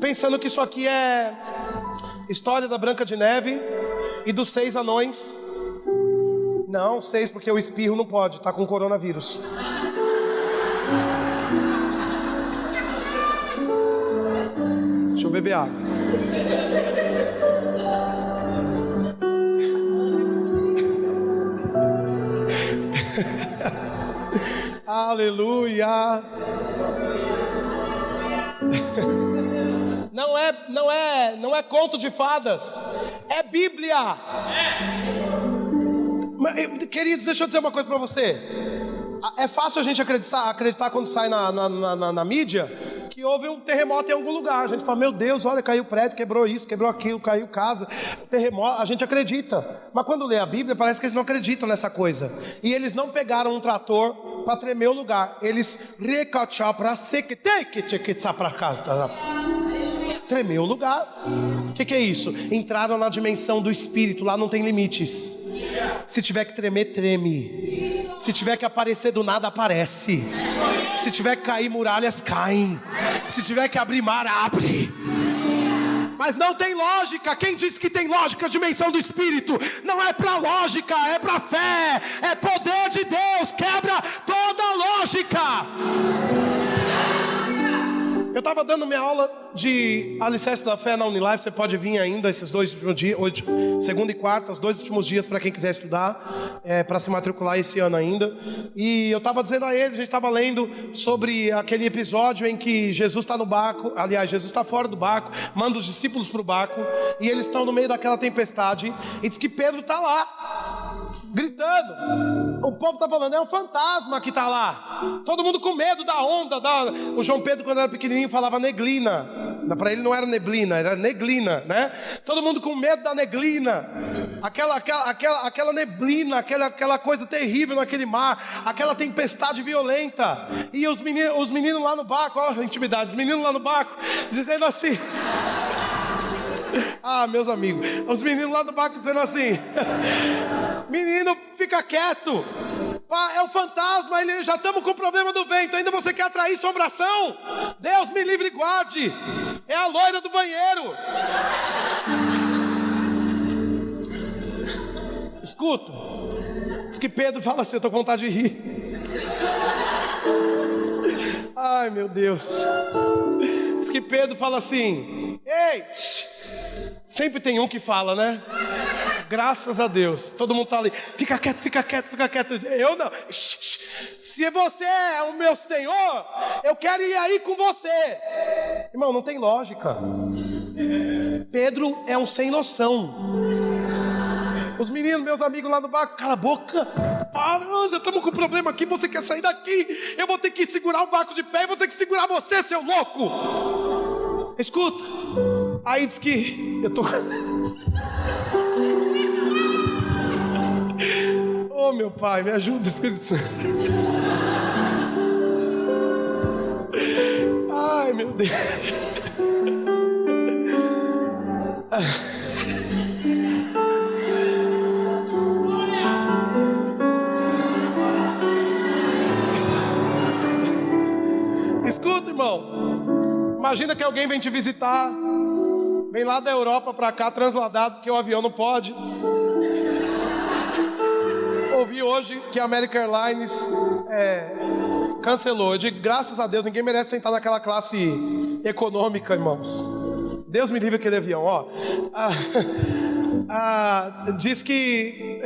Pensando que isso aqui é história da Branca de Neve e dos 6 anões. Não, 6 porque o espirro não pode, tá com coronavírus. Deixa eu beber água. Aleluia. Não é conto de fadas, é Bíblia. Queridos, deixa eu dizer uma coisa para você. É fácil a gente acreditar quando sai na mídia que houve um terremoto em algum lugar. A gente fala: meu Deus, olha, caiu o prédio, quebrou isso, quebrou aquilo, caiu casa, terremoto. A gente acredita. Mas quando lê a Bíblia, parece que eles não acreditam nessa coisa. E eles não pegaram um trator para tremer o lugar. Eles tremeu o lugar. O que é isso? Entraram na dimensão do Espírito. Lá não tem limites. Se tiver que tremer, treme. Se tiver que aparecer do nada, aparece. Se tiver que cair muralhas, caem. Se tiver que abrir mar, abre. Mas não tem lógica. Quem disse que tem lógica? A dimensão do Espírito. Não é para lógica, é para fé. É poder de Deus. Quebra toda a lógica. Eu estava dando minha aula de Alicerce da Fé na Unilife. Você pode vir ainda esses 2 últimos dias, hoje, segunda e quarta, os 2 últimos dias para quem quiser estudar, para se matricular esse ano ainda. E eu estava dizendo a eles, a gente estava lendo sobre aquele episódio em que Jesus está no barco. Aliás, Jesus está fora do barco, manda os discípulos para o barco, e eles estão no meio daquela tempestade, e diz que Pedro está lá, gritando. O povo está falando: é um fantasma que está lá. Todo mundo com medo da onda. O João Pedro, quando era pequenininho, falava neblina. Para ele não era neblina, era neglina, né? Todo mundo com medo da neblina. Aquela neblina, aquela coisa terrível naquele mar, aquela tempestade violenta. E os meninos lá no barco, ó, intimidade, os meninos lá no barco, dizendo assim... Ah, meus amigos, os meninos lá do barco dizendo assim: menino, fica quieto, é um fantasma, já estamos com o problema do vento, ainda você quer atrair assombração? Deus me livre e guarde, é a loira do banheiro. Escuta, diz que Pedro fala assim, eu estou com vontade de rir. Ai, meu Deus. Diz que Pedro fala assim: ei, sempre tem um que fala, né? Graças a Deus, todo mundo está ali. Fica quieto, fica quieto, fica quieto. Eu não. Se você é o meu Senhor, eu quero ir aí com você. Irmão, não tem lógica. Pedro é um sem noção. Os meninos, meus amigos lá no barco: cala a boca, para, já estamos com problema aqui, você quer sair daqui? Eu vou ter que segurar o barco de pé, eu vou ter que segurar você, seu louco. Escuta, aí diz que eu tô... Oh, meu Pai, me ajuda, Espírito Santo. Ai, meu Deus. Imagina que alguém vem te visitar, vem lá da Europa para cá, transladado, porque o avião não pode. Ouvi hoje que a American Airlines cancelou. Eu digo, graças a Deus, ninguém merece tentar naquela classe econômica, irmãos. Deus me livre aquele avião, ó. Diz que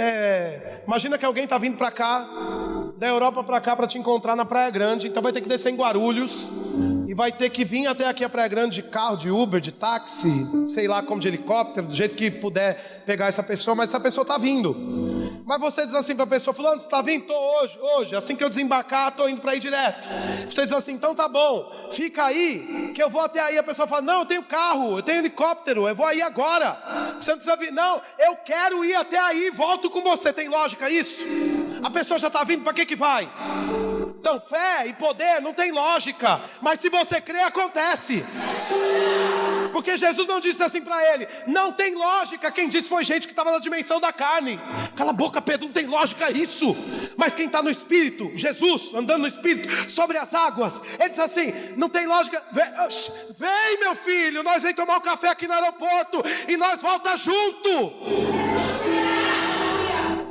imagina que alguém está vindo para cá, da Europa para cá, para te encontrar na Praia Grande. Então vai ter que descer em Guarulhos e vai ter que vir até aqui a Praia Grande de carro, de Uber, de táxi, sei lá como, de helicóptero, do jeito que puder pegar essa pessoa. Mas essa pessoa está vindo. Mas você diz assim para a pessoa, fulano, você está vindo? Tô hoje, assim que eu desembarcar, estou indo para ir direto. Você diz assim, então tá bom, fica aí, que eu vou até aí. A pessoa fala, não, eu tenho carro, eu tenho helicóptero, eu vou aí agora. Você não precisa vir, não, eu quero ir até aí, volto com você. Tem lógica isso? A pessoa já está vindo, para que vai? Então, fé e poder não tem lógica, mas se você crê, acontece. Porque Jesus não disse assim para ele, não tem lógica. Quem disse foi gente que estava na dimensão da carne. Cala a boca, Pedro, não tem lógica isso. Mas quem está no Espírito, Jesus, andando no Espírito, sobre as águas, ele diz assim, não tem lógica. Vem meu filho, nós vamos tomar um café aqui no aeroporto e nós volta junto.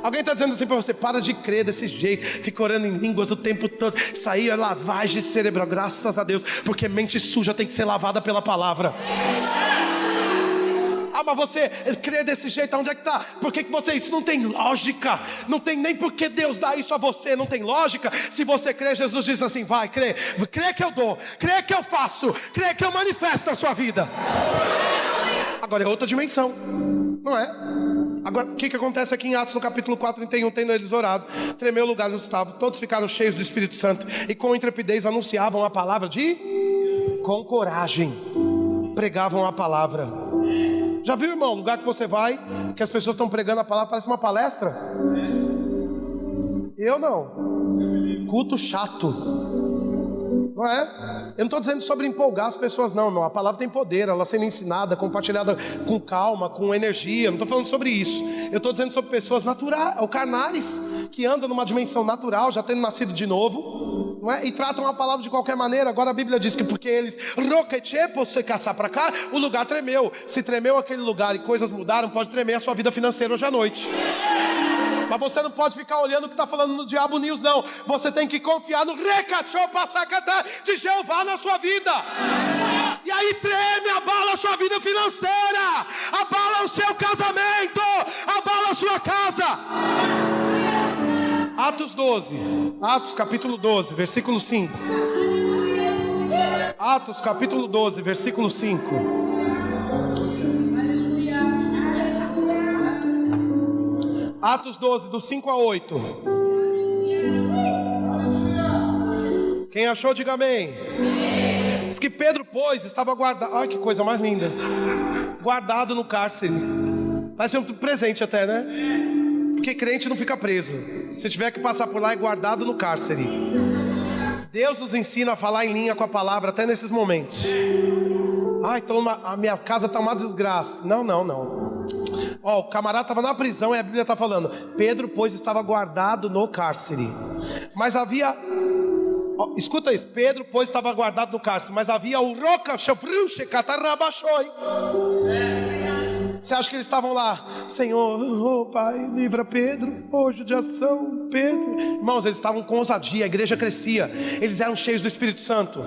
Alguém está dizendo assim para você, para de crer desse jeito, fica orando em línguas o tempo todo. Isso aí é lavagem cerebral, graças a Deus, porque mente suja tem que ser lavada pela palavra. Mas você crê desse jeito, onde é que está? Por que você, isso não tem lógica, não tem nem porque Deus dá isso a você, não tem lógica. Se você crê, Jesus diz assim, vai, crê que eu dou, crê que eu faço, crê que eu manifesto na sua vida. Agora é outra dimensão, não é? Agora, o que acontece aqui em Atos no capítulo 4, 31, tendo eles orado, tremeu o lugar onde estavam, todos ficaram cheios do Espírito Santo e com intrepidez anunciavam a palavra com coragem, pregavam a palavra. Já viu, irmão, lugar que você vai, que as pessoas estão pregando a palavra, parece uma palestra? Eu não. Culto chato. Não é? Eu não estou dizendo sobre empolgar as pessoas, não, irmão. A palavra tem poder, ela sendo ensinada, compartilhada com calma, com energia. Não estou falando sobre isso. Eu estou dizendo sobre pessoas naturais, ou carnais, que andam numa dimensão natural, já tendo nascido de novo, não é? E tratam a palavra de qualquer maneira. Agora a Bíblia diz que porque eles se caçar para cá, o lugar tremeu. Se tremeu aquele lugar e coisas mudaram, pode tremer a sua vida financeira hoje à noite. Mas você não pode ficar olhando o que está falando no Diabo News, não. Você tem que confiar no recachou passacatá de Jeová na sua vida. E aí treme, abala a sua vida financeira, abala o seu casamento, abala a sua casa. Atos capítulo 12, versículo 5. Atos capítulo 12, versículo 5. Atos 12, do 5 a 8. Quem achou, diga amém. Diz que Pedro, pois, estava guardado. Olha que coisa mais linda. Guardado no cárcere. Parece um presente até, né? Porque crente não fica preso. Se tiver que passar por lá, é guardado no cárcere. Deus nos ensina a falar em linha com a palavra até nesses momentos. Então a minha casa está uma desgraça. Não. O camarada estava na prisão e a Bíblia está falando, Pedro, pois, estava guardado no cárcere. Mas havia... escuta isso, Pedro, pois, estava guardado no cárcere, mas havia o roca, você acha que eles estavam lá, Senhor, Pai, livra Pedro, judiação, Pedro. Irmãos, eles estavam com ousadia, a igreja crescia, eles eram cheios do Espírito Santo.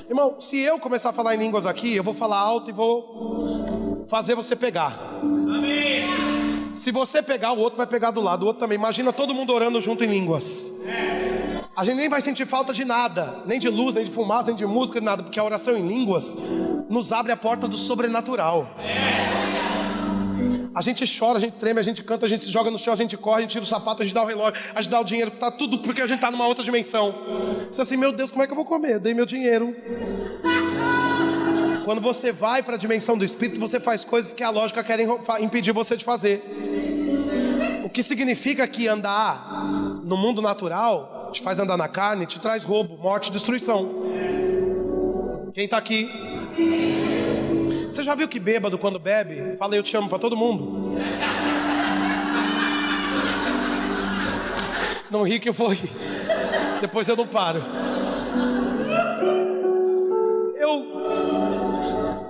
Irmão, se eu começar a falar em línguas aqui, eu vou falar alto e vou fazer você pegar. Amém. Se você pegar, o outro vai pegar do lado, o outro também. Imagina todo mundo orando junto em línguas. A gente nem vai sentir falta de nada, nem de luz, nem de fumaça, nem de música, nem nada, porque a oração em línguas nos abre a porta do sobrenatural. A gente chora, a gente treme, a gente canta, a gente se joga no chão, a gente corre, a gente tira o sapato, a gente dá o relógio, a gente dá o dinheiro, tá tudo porque a gente tá numa outra dimensão. Você assim, meu Deus, como é que eu vou comer? Eu dei meu dinheiro. Quando você vai para a dimensão do Espírito, você faz coisas que a lógica quer impedir você de fazer. O que significa que andar no mundo natural te faz andar na carne, te traz roubo, morte e destruição. Quem está aqui? Você já viu que bêbado quando bebe fala eu te amo para todo mundo? Não ri que eu vou rir. Depois eu não paro.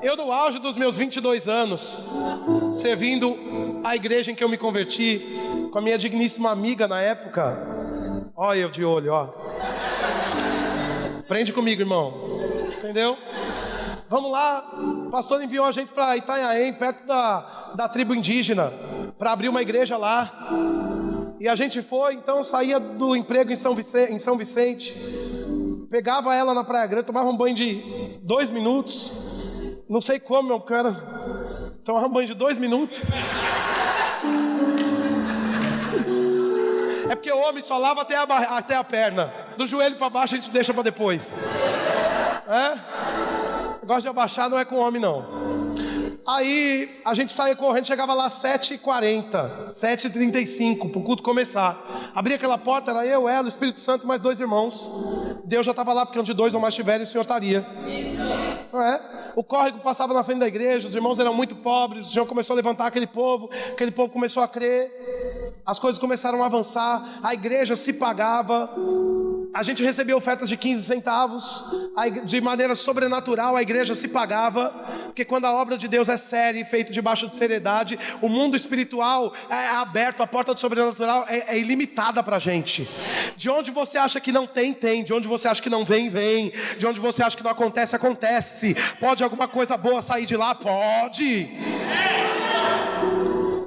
Eu no auge dos meus 22 anos, servindo a igreja em que eu me converti, com a minha digníssima amiga na época. Olha eu de olho, ó. Prende comigo, irmão. Entendeu? Vamos lá, o pastor enviou a gente para Itanhaém, perto da tribo indígena, para abrir uma igreja lá. E a gente foi, então saía do emprego em São Vicente, pegava ela na Praia Grande, tomava um banho de 2 minutos. Não sei como, porque eu tomava um banho de 2 minutos. É porque o homem só lava até a perna. Do joelho para baixo a gente deixa para depois. Negócio de abaixar não é com o homem, não. Aí a gente saía correndo, chegava lá 7h40, 7h35, para o culto começar. Abria aquela porta, era eu, ela, o Espírito Santo e mais 2 irmãos. Deus já estava lá, porque onde 2 ou mais tiverem, o Senhor estaria. Não é? O córrego passava na frente da igreja, os irmãos eram muito pobres, o Senhor começou a levantar aquele povo começou a crer, as coisas começaram a avançar, a igreja se pagava, a gente recebia ofertas de 15 centavos, de maneira sobrenatural a igreja se pagava, porque quando a obra de Deus é séria e feita debaixo de seriedade, o mundo espiritual é aberto, a porta do sobrenatural é ilimitada para a gente. De onde você acha que não tem, tem, de onde você acha que não vem, vem, de onde você acha que não acontece, acontece. Pode alguma coisa boa sair de lá? Pode.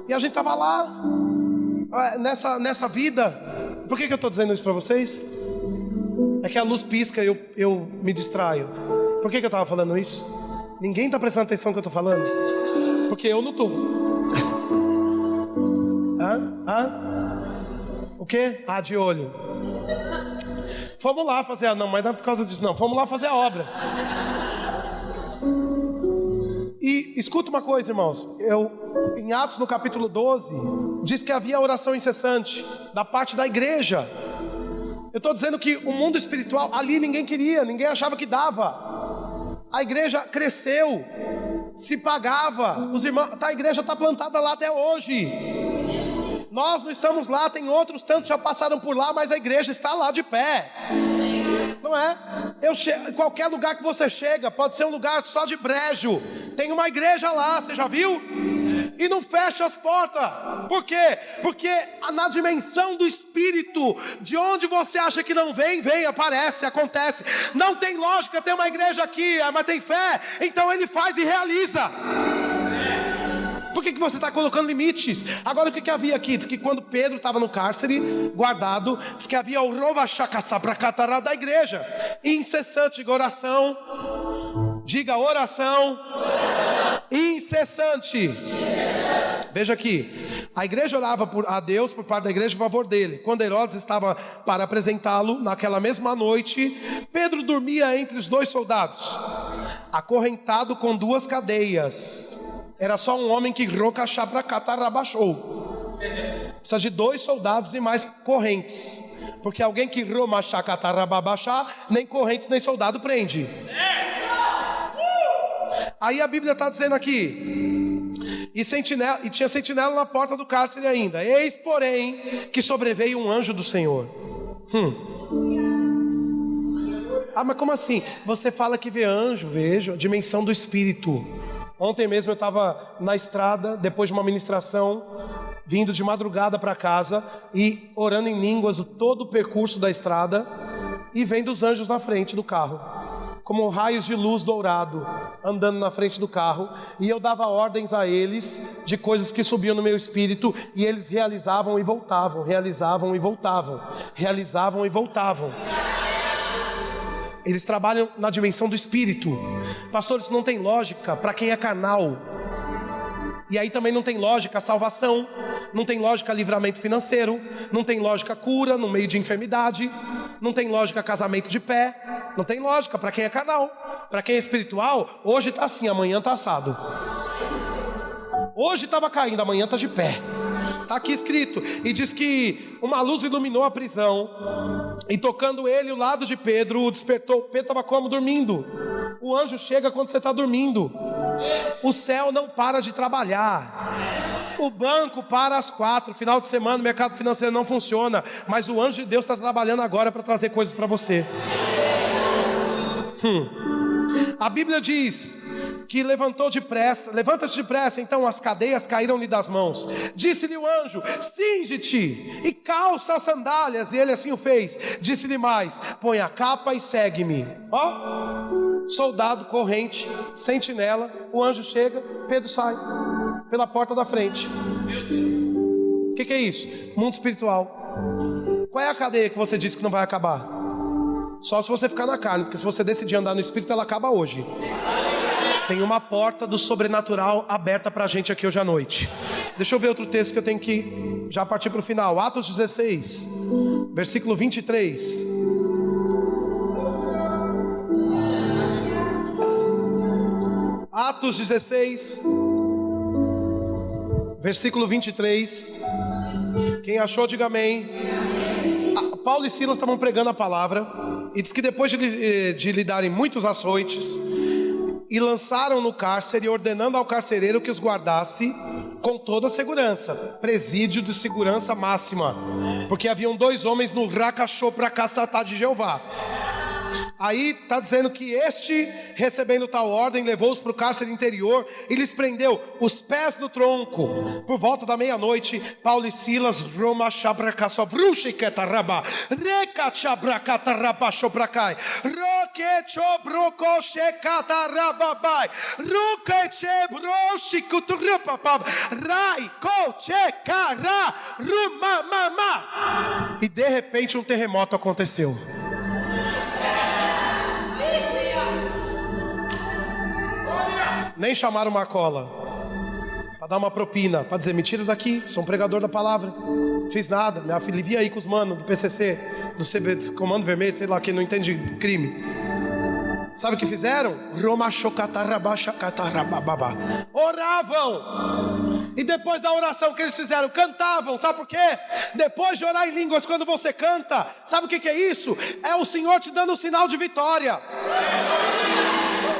E a gente estava lá, nessa vida. Por que eu estou dizendo isso para vocês? É que a luz pisca e eu me distraio. Por que eu estava falando isso? Ninguém está prestando atenção no que eu estou falando? Porque eu não estou. O quê? De olho. Vamos lá fazer não, mas não é por causa disso não. Vamos lá fazer a obra. E escuta uma coisa, irmãos. Em Atos, no capítulo 12, diz que havia oração incessante da parte da igreja. Eu estou dizendo que o mundo espiritual, ali ninguém queria, ninguém achava que dava. A igreja cresceu, se pagava. Os irmãos, a igreja está plantada lá até hoje. Nós não estamos lá, tem outros tantos já passaram por lá, mas a igreja está lá de pé. Não é? Qualquer lugar que você chega, pode ser um lugar só de brejo, tem uma igreja lá, você já viu? E não fecha as portas. Por quê? Porque na dimensão do Espírito, de onde você acha que não vem, aparece, acontece. Não tem lógica ter uma igreja aqui, mas tem fé, então ele faz e realiza. Por que você está colocando limites? Agora o que havia aqui? Diz que quando Pedro estava no cárcere, guardado, diz que havia o rovachacatsapracatará da igreja, incessante de oração. Diga oração incessante. Veja aqui, a igreja orava a Deus por parte da igreja em favor dele. Quando Herodes estava para apresentá-lo, naquela mesma noite, Pedro dormia entre os 2 soldados, acorrentado com 2 cadeias. Era só um homem que rocachabracatarabachou. Precisa de 2 soldados e mais correntes, porque alguém que romachacatarababachá, nem corrente nem soldado prende. Aí a Bíblia está dizendo aqui, e tinha sentinela na porta do cárcere ainda. Eis, porém, que sobreveio um anjo do Senhor. Mas como assim? Você fala que vê anjo, vejo, a dimensão do Espírito. Ontem mesmo eu estava na estrada, depois de uma ministração, vindo de madrugada para casa e orando em línguas todo o percurso da estrada, e vendo os anjos na frente do carro, como raios de luz dourado, andando na frente do carro, e eu dava ordens a eles de coisas que subiam no meu espírito, e eles realizavam e voltavam, realizavam e voltavam, realizavam e voltavam. Eles trabalham na dimensão do Espírito. Pastor, isso não tem lógica para quem é carnal. E aí também não tem lógica a salvação, não tem lógica livramento financeiro, não tem lógica cura no meio de enfermidade, não tem lógica casamento de pé, não tem lógica para quem é carnal. Para quem é espiritual, hoje está assim, amanhã está assado. Hoje estava caindo, amanhã está de pé. Está aqui escrito, e diz que uma luz iluminou a prisão, e tocando ele o lado de Pedro, o despertou. Pedro estava como? Dormindo. O anjo chega quando você está dormindo. O céu não para de trabalhar. O banco para às 4, final de semana o mercado financeiro não funciona, mas o anjo de Deus está trabalhando agora para trazer coisas para você. A Bíblia diz que levanta-te depressa. Então as cadeias caíram-lhe das mãos. Disse-lhe o anjo: cinge-te e calça as sandálias. E ele assim o fez. Disse-lhe mais: põe a capa e segue-me. Soldado, corrente, sentinela. O anjo chega, Pedro sai pela porta da frente. O que é isso? Mundo espiritual. Qual é a cadeia que você disse que não vai acabar? Só se você ficar na carne, porque se você decidir andar no espírito, ela acaba hoje. Tem uma porta do sobrenatural aberta pra gente aqui hoje à noite. Deixa eu ver outro texto que eu tenho que já partir para o final. Atos 16, versículo 23. Atos 16, versículo 23. Quem achou, diga amém. Paulo e Silas estavam pregando a palavra, e diz que depois de lhe darem muitos açoites, e lançaram no cárcere, ordenando ao carcereiro que os guardasse com toda a segurança, presídio de segurança máxima, porque haviam 2 homens no Rakachô para caçatá de Jeová. Aí está dizendo que este, recebendo tal ordem, levou-os para o cárcere interior e lhes prendeu os pés no tronco. Por volta da meia-noite, Paulo e Silas, e de repente um terremoto aconteceu. Nem chamaram uma cola para dar uma propina, para dizer: me tira daqui, sou um pregador da palavra, fiz nada, minha filha via aí com os manos do PCC, do Comando Vermelho, sei lá, quem não entende crime. Sabe o que fizeram? Oravam. E depois da oração que eles fizeram, cantavam. Sabe por quê? Depois de orar em línguas, quando você canta, sabe o que é isso? É o Senhor te dando um sinal de vitória.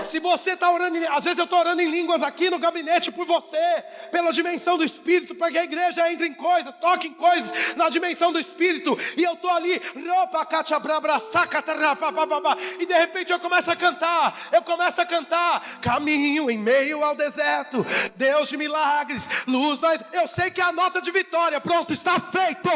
Se você está orando, às vezes eu estou orando em línguas aqui no gabinete por você, pela dimensão do Espírito, para que a igreja entre em coisas, toque em coisas na dimensão do Espírito, e eu estou ali, e de repente eu começo a cantar, caminho em meio ao deserto, Deus de milagres, luz das... Eu sei que é a nota de vitória, pronto, está feito.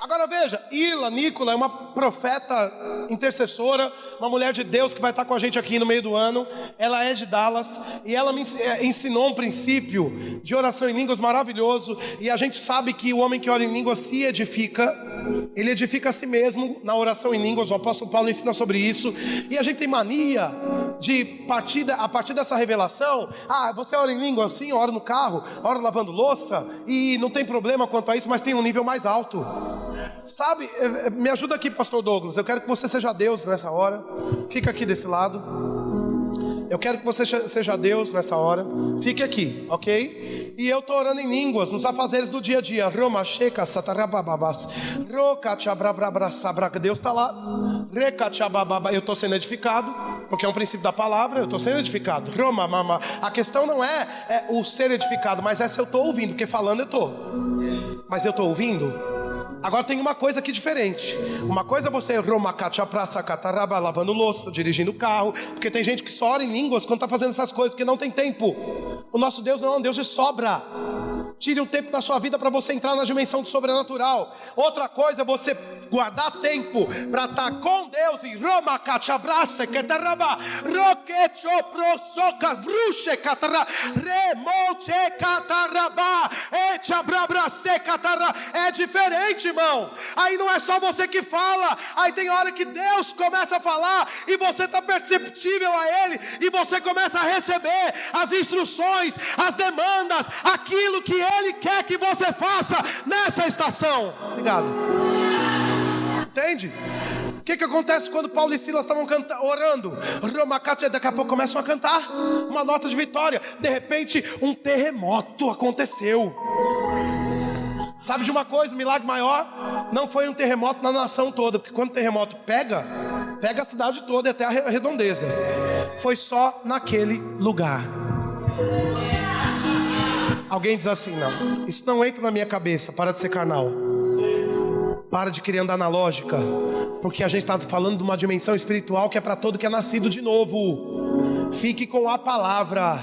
Agora veja, Irla Nicola é uma profeta intercessora, uma mulher de Deus que vai estar com a gente aqui no meio do ano. Ela é de Dallas e ela me ensinou um princípio de oração em línguas maravilhoso. E a gente sabe que o homem que ora em línguas se edifica, ele edifica a si mesmo na oração em línguas. O apóstolo Paulo ensina sobre isso. E a gente tem mania de a partir dessa revelação: você ora em línguas? Sim, ora no carro, ora lavando louça, e não tem problema quanto a isso, mas tem um nível mais alto. Sabe, me ajuda aqui, pastor Douglas. Eu quero que você seja Deus nessa hora. Fica aqui desse lado. Eu quero que você seja Deus nessa hora. Fique aqui, ok? E eu estou orando em línguas, nos afazeres do dia a dia. Deus está lá. Eu estou sendo edificado, porque é um princípio da palavra. Eu estou sendo edificado. A questão não é o ser edificado, mas é se eu estou ouvindo. Porque falando eu estou, mas eu estou ouvindo. Agora tem uma coisa aqui diferente. Uma coisa é você lavando louça, dirigindo o carro, porque tem gente que só ora em línguas quando está fazendo essas coisas, porque não tem tempo. O nosso Deus não é um Deus de sobra. Tire um tempo da sua vida para você entrar na dimensão do sobrenatural. Outra coisa é você guardar tempo para estar com Deus e é diferente, irmão. Aí não é só você que fala, aí tem hora que Deus começa a falar e você está perceptível a Ele, e você começa a receber as instruções, as demandas, aquilo que Ele quer que você faça nessa estação. Obrigado. Entende? O que acontece quando Paulo e Silas estavam orando? Daqui a pouco começam a cantar uma nota de vitória. De repente um terremoto aconteceu. Sabe de uma coisa, um milagre maior? Não foi um terremoto na nação toda, porque quando o terremoto pega a cidade toda e até a redondeza. Foi só naquele lugar. Alguém diz assim: não, isso não entra na minha cabeça. Para de ser carnal, para de querer andar na lógica, porque a gente está falando de uma dimensão espiritual que é para todo que é nascido de novo. Fique com a palavra.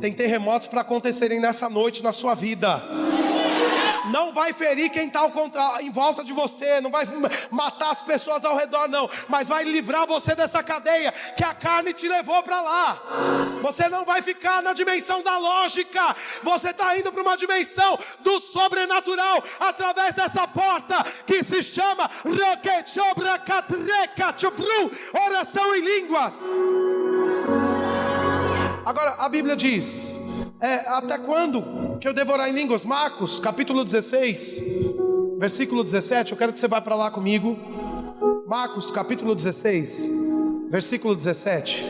Tem terremotos para acontecerem nessa noite na sua vida. Não vai ferir quem está em volta de você, não vai matar as pessoas ao redor, não, mas vai livrar você dessa cadeia que a carne te levou para lá. Você não vai ficar na dimensão da lógica, você está indo para uma dimensão do sobrenatural através dessa porta que se chama oração em línguas. Agora a Bíblia diz: até quando que eu devorar em línguas? Marcos capítulo 16 versículo 17. Eu quero que você vá para lá comigo. Marcos capítulo 16 versículo 17.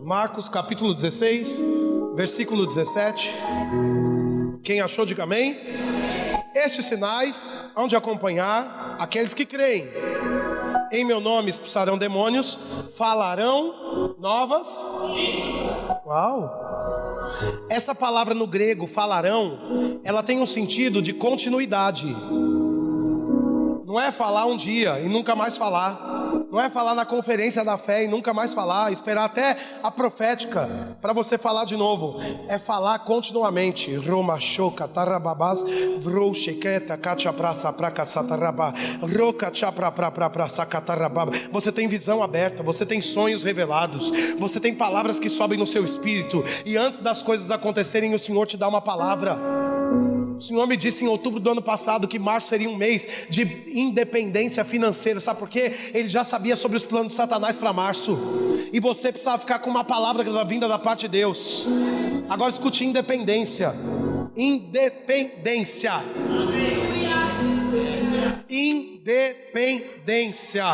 Marcos capítulo 16 versículo 17. Quem achou, diga amém. Estes sinais hão de acompanhar aqueles que creem. Em meu nome expulsarão demônios, falarão novas. Uau! Essa palavra no grego, falarão, ela tem um sentido de continuidade. Não é falar um dia e nunca mais falar. Não é falar na conferência da fé e nunca mais falar, esperar até a profética para você falar de novo. É falar continuamente. Você tem visão aberta, você tem sonhos revelados, você tem palavras que sobem no seu espírito, e antes das coisas acontecerem o Senhor te dá uma palavra. O Senhor me disse em outubro do ano passado que março seria um mês de independência financeira. Sabe por quê? Ele já sabia sobre os planos de Satanás para março, e você precisava ficar com uma palavra da vinda da parte de Deus. Agora escute: independência. Independência. Independência.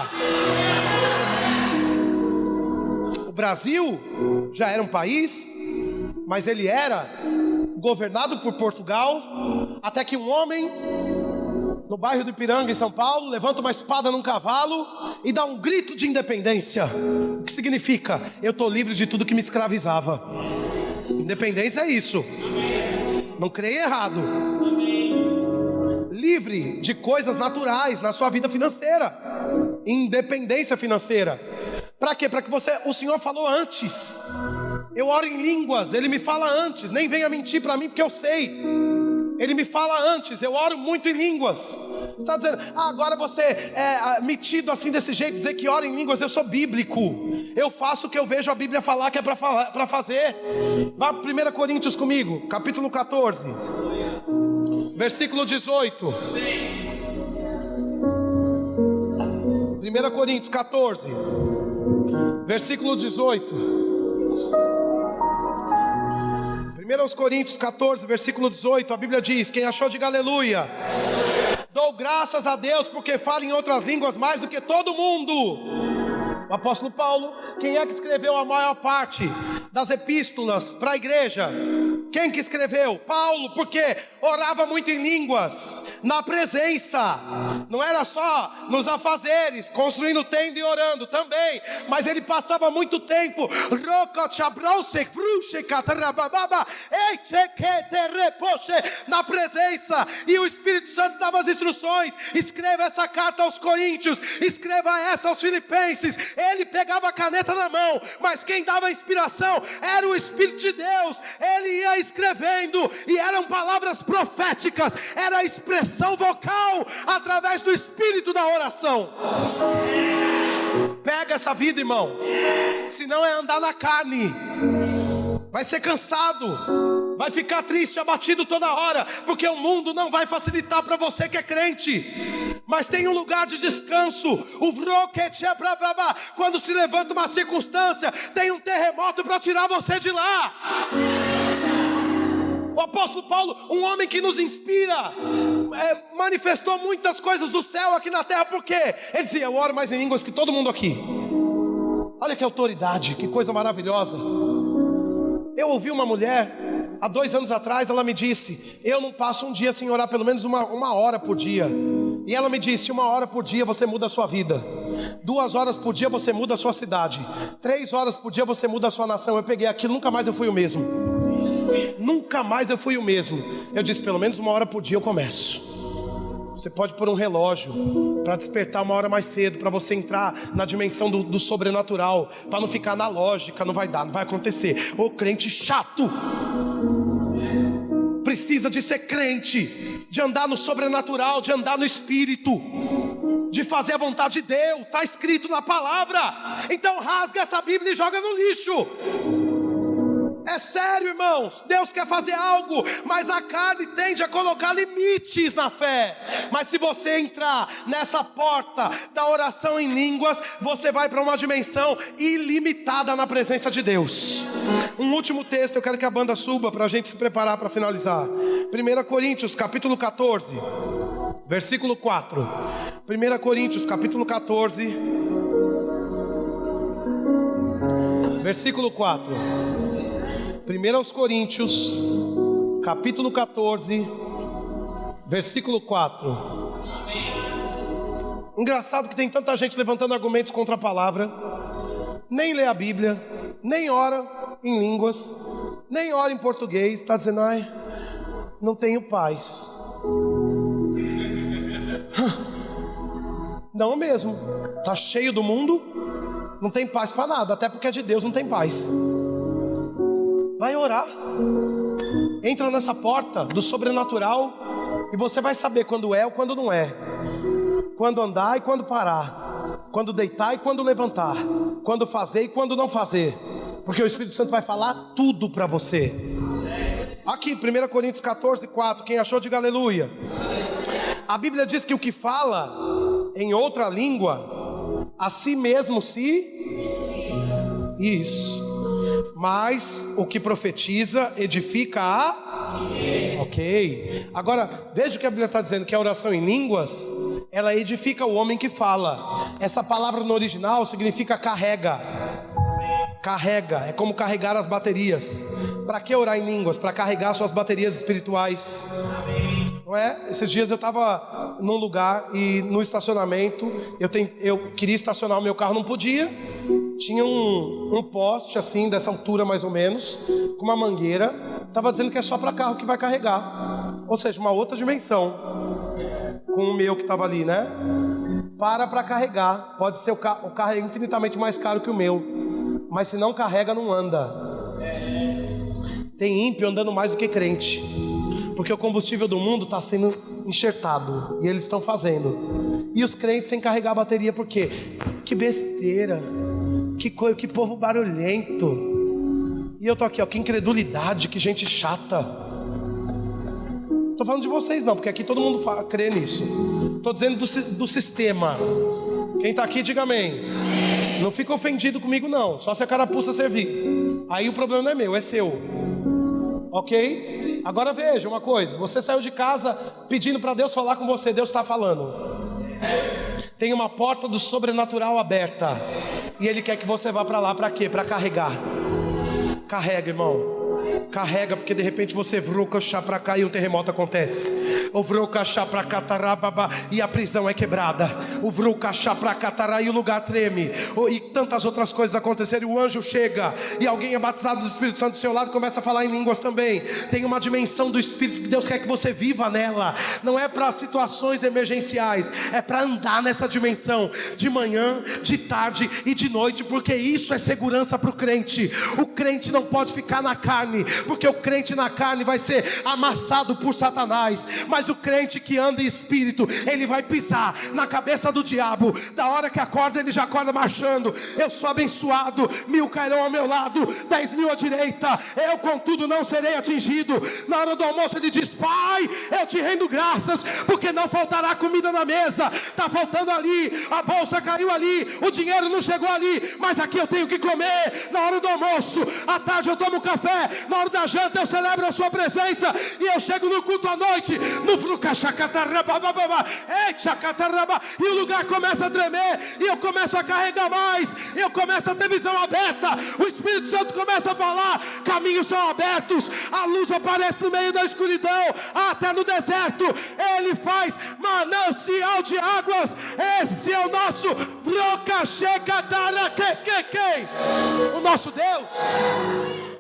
O Brasil já era um país, mas ele era governado por Portugal, até que um homem no bairro do Ipiranga, em São Paulo, levanta uma espada num cavalo e dá um grito de independência. O que significa? Eu estou livre de tudo que me escravizava. Independência é isso. Não creia errado. Livre de coisas naturais na sua vida financeira. Independência financeira. Para quê? Para que o Senhor falou antes. Eu oro em línguas, Ele me fala antes. Nem venha mentir para mim, porque eu sei. Ele me fala antes. Eu oro muito em línguas. Você está dizendo: agora você é metido assim desse jeito, dizer que ora em línguas. Eu sou bíblico. Eu faço o que eu vejo a Bíblia falar que é para fazer. Vá para 1 Coríntios comigo, capítulo 14, versículo 18. 1 Coríntios 14, versículo 18. 1 Coríntios 14, versículo 18, a Bíblia diz: quem achou, diga aleluia. Dou graças a Deus porque falo em outras línguas mais do que todo mundo. O apóstolo Paulo, quem é que escreveu a maior parte das epístolas para a igreja? Quem que escreveu? Paulo, porque orava muito em línguas, na presença. Não era só nos afazeres, construindo tenda e orando também, mas ele passava muito tempo na presença, e o Espírito Santo dava as instruções: escreva essa carta aos Coríntios, escreva essa aos Filipenses. Ele pegava a caneta na mão, mas quem dava a inspiração era o Espírito de Deus. Ele ia escrevendo, e eram palavras proféticas, era a expressão vocal através do Espírito da oração. Pega essa vida, irmão, senão é andar na carne. Vai ser cansado, vai ficar triste, abatido toda hora, porque o mundo não vai facilitar para você que é crente. Mas tem um lugar de descanso. Quando se levanta uma circunstância, tem um terremoto para tirar você de lá. O apóstolo Paulo, um homem que nos inspira, manifestou muitas coisas do céu aqui na terra. Por quê? Ele dizia: eu oro mais em línguas que todo mundo aqui. Olha que autoridade, que coisa maravilhosa. Eu ouvi uma mulher, há 2 anos atrás, ela me disse: eu não passo um dia sem orar pelo menos uma hora por dia. E ela me disse: 1 hora por dia você muda a sua vida, 2 horas por dia você muda a sua cidade, 3 horas por dia você muda a sua nação. Eu peguei aquilo, nunca mais eu fui o mesmo. Nunca mais eu fui o mesmo. Eu disse: pelo menos 1 hora por dia eu começo. Você pode pôr um relógio para despertar uma hora mais cedo, para você entrar na dimensão do sobrenatural, para não ficar na lógica. Não vai dar, não vai acontecer. Ô crente chato, precisa de ser crente, de andar no sobrenatural, de andar no Espírito, de fazer a vontade de Deus. Está escrito na palavra. Então rasga essa Bíblia e joga no lixo. É sério, irmãos. Deus quer fazer algo, mas a carne tende a colocar limites na fé. Mas se você entrar nessa porta da oração em línguas, você vai para uma dimensão ilimitada na presença de Deus. Um último texto, eu quero que a banda suba para a gente se preparar para finalizar. 1 Coríntios capítulo 14, versículo 4. 1 Coríntios capítulo 14, versículo 4. 1 Coríntios, capítulo 14, versículo 4. Engraçado que tem tanta gente levantando argumentos contra a palavra, nem lê a Bíblia, nem ora em línguas, nem ora em português, está dizendo, ai, não tenho paz. Não mesmo, está cheio do mundo, não tem paz para nada, até porque é de Deus, não tem paz. Vai orar, entra nessa porta do sobrenatural e você vai saber quando é ou quando não é, quando andar e quando parar, quando deitar e quando levantar, quando fazer e quando não fazer, porque o Espírito Santo vai falar tudo para você. Aqui 1 Coríntios 14, 4, quem achou diga aleluia. A Bíblia diz que o que fala em outra língua, a si mesmo isso. Mas o que profetiza edifica Ok. Agora, veja o que a Bíblia está dizendo, que a oração em línguas, ela edifica o homem que fala. Essa palavra no original significa carrega. Carrega, é como carregar as baterias. Para que orar em línguas? Para carregar suas baterias espirituais. Não é? Esses dias eu estava num lugar e no estacionamento eu queria estacionar o meu carro, não podia. Tinha um poste assim, dessa altura mais ou menos, com uma mangueira. Estava dizendo que é só para carro que vai carregar. Ou seja, uma outra dimensão. Com o meu que estava ali, né? Para carregar. Pode ser o carro é infinitamente mais caro que o meu, mas se não carrega, não anda. Tem ímpio andando mais do que crente, porque o combustível do mundo está sendo enxertado e eles estão fazendo. E os crentes sem carregar a bateria, por quê? Que besteira, que povo barulhento. E eu tô aqui, ó, que incredulidade, que gente chata. Tô falando de vocês não, porque aqui todo mundo crê nisso. Tô dizendo do sistema. Quem tá aqui diga amém. Não fica ofendido comigo não, só se a carapuça servir. Aí o problema não é meu, é seu. Ok? Agora veja uma coisa, você saiu de casa pedindo para Deus falar com você, Deus está falando. Tem uma porta do sobrenatural aberta e Ele quer que você vá para lá, para quê? Para carregar. Carrega, irmão. Carrega, porque de repente você vrucachá para cá e um terremoto acontece. O vrucachá para catarababa e a prisão é quebrada. O vrucachá para catará e o lugar treme. E tantas outras coisas aconteceram. E o anjo chega e alguém é batizado do Espírito Santo do seu lado, começa a falar em línguas também. Tem uma dimensão do Espírito que Deus quer que você viva nela. Não é para situações emergenciais, é para andar nessa dimensão de manhã, de tarde e de noite, porque isso é segurança para o crente. O crente não pode ficar na carne, porque o crente na carne vai ser amassado por Satanás, mas o crente que anda em espírito, ele vai pisar na cabeça do diabo. Da hora que acorda, ele já acorda marchando. Eu sou abençoado, 1000 cairão ao meu lado, 10.000 à direita, eu contudo não serei atingido. Na hora do almoço ele diz: Pai, eu te rendo graças, porque não faltará comida na mesa. Está faltando ali, a bolsa caiu ali, o dinheiro não chegou ali, mas aqui eu tenho que comer. Na hora do almoço, à tarde eu tomo café, na hora da janta eu celebro a sua presença, e eu chego no culto à noite, no e o lugar começa a tremer, e eu começo a carregar mais, eu começo a ter visão aberta, o Espírito Santo começa a falar, caminhos são abertos, a luz aparece no meio da escuridão, até no deserto ele faz manancial de águas. Esse é o nosso o nosso Deus.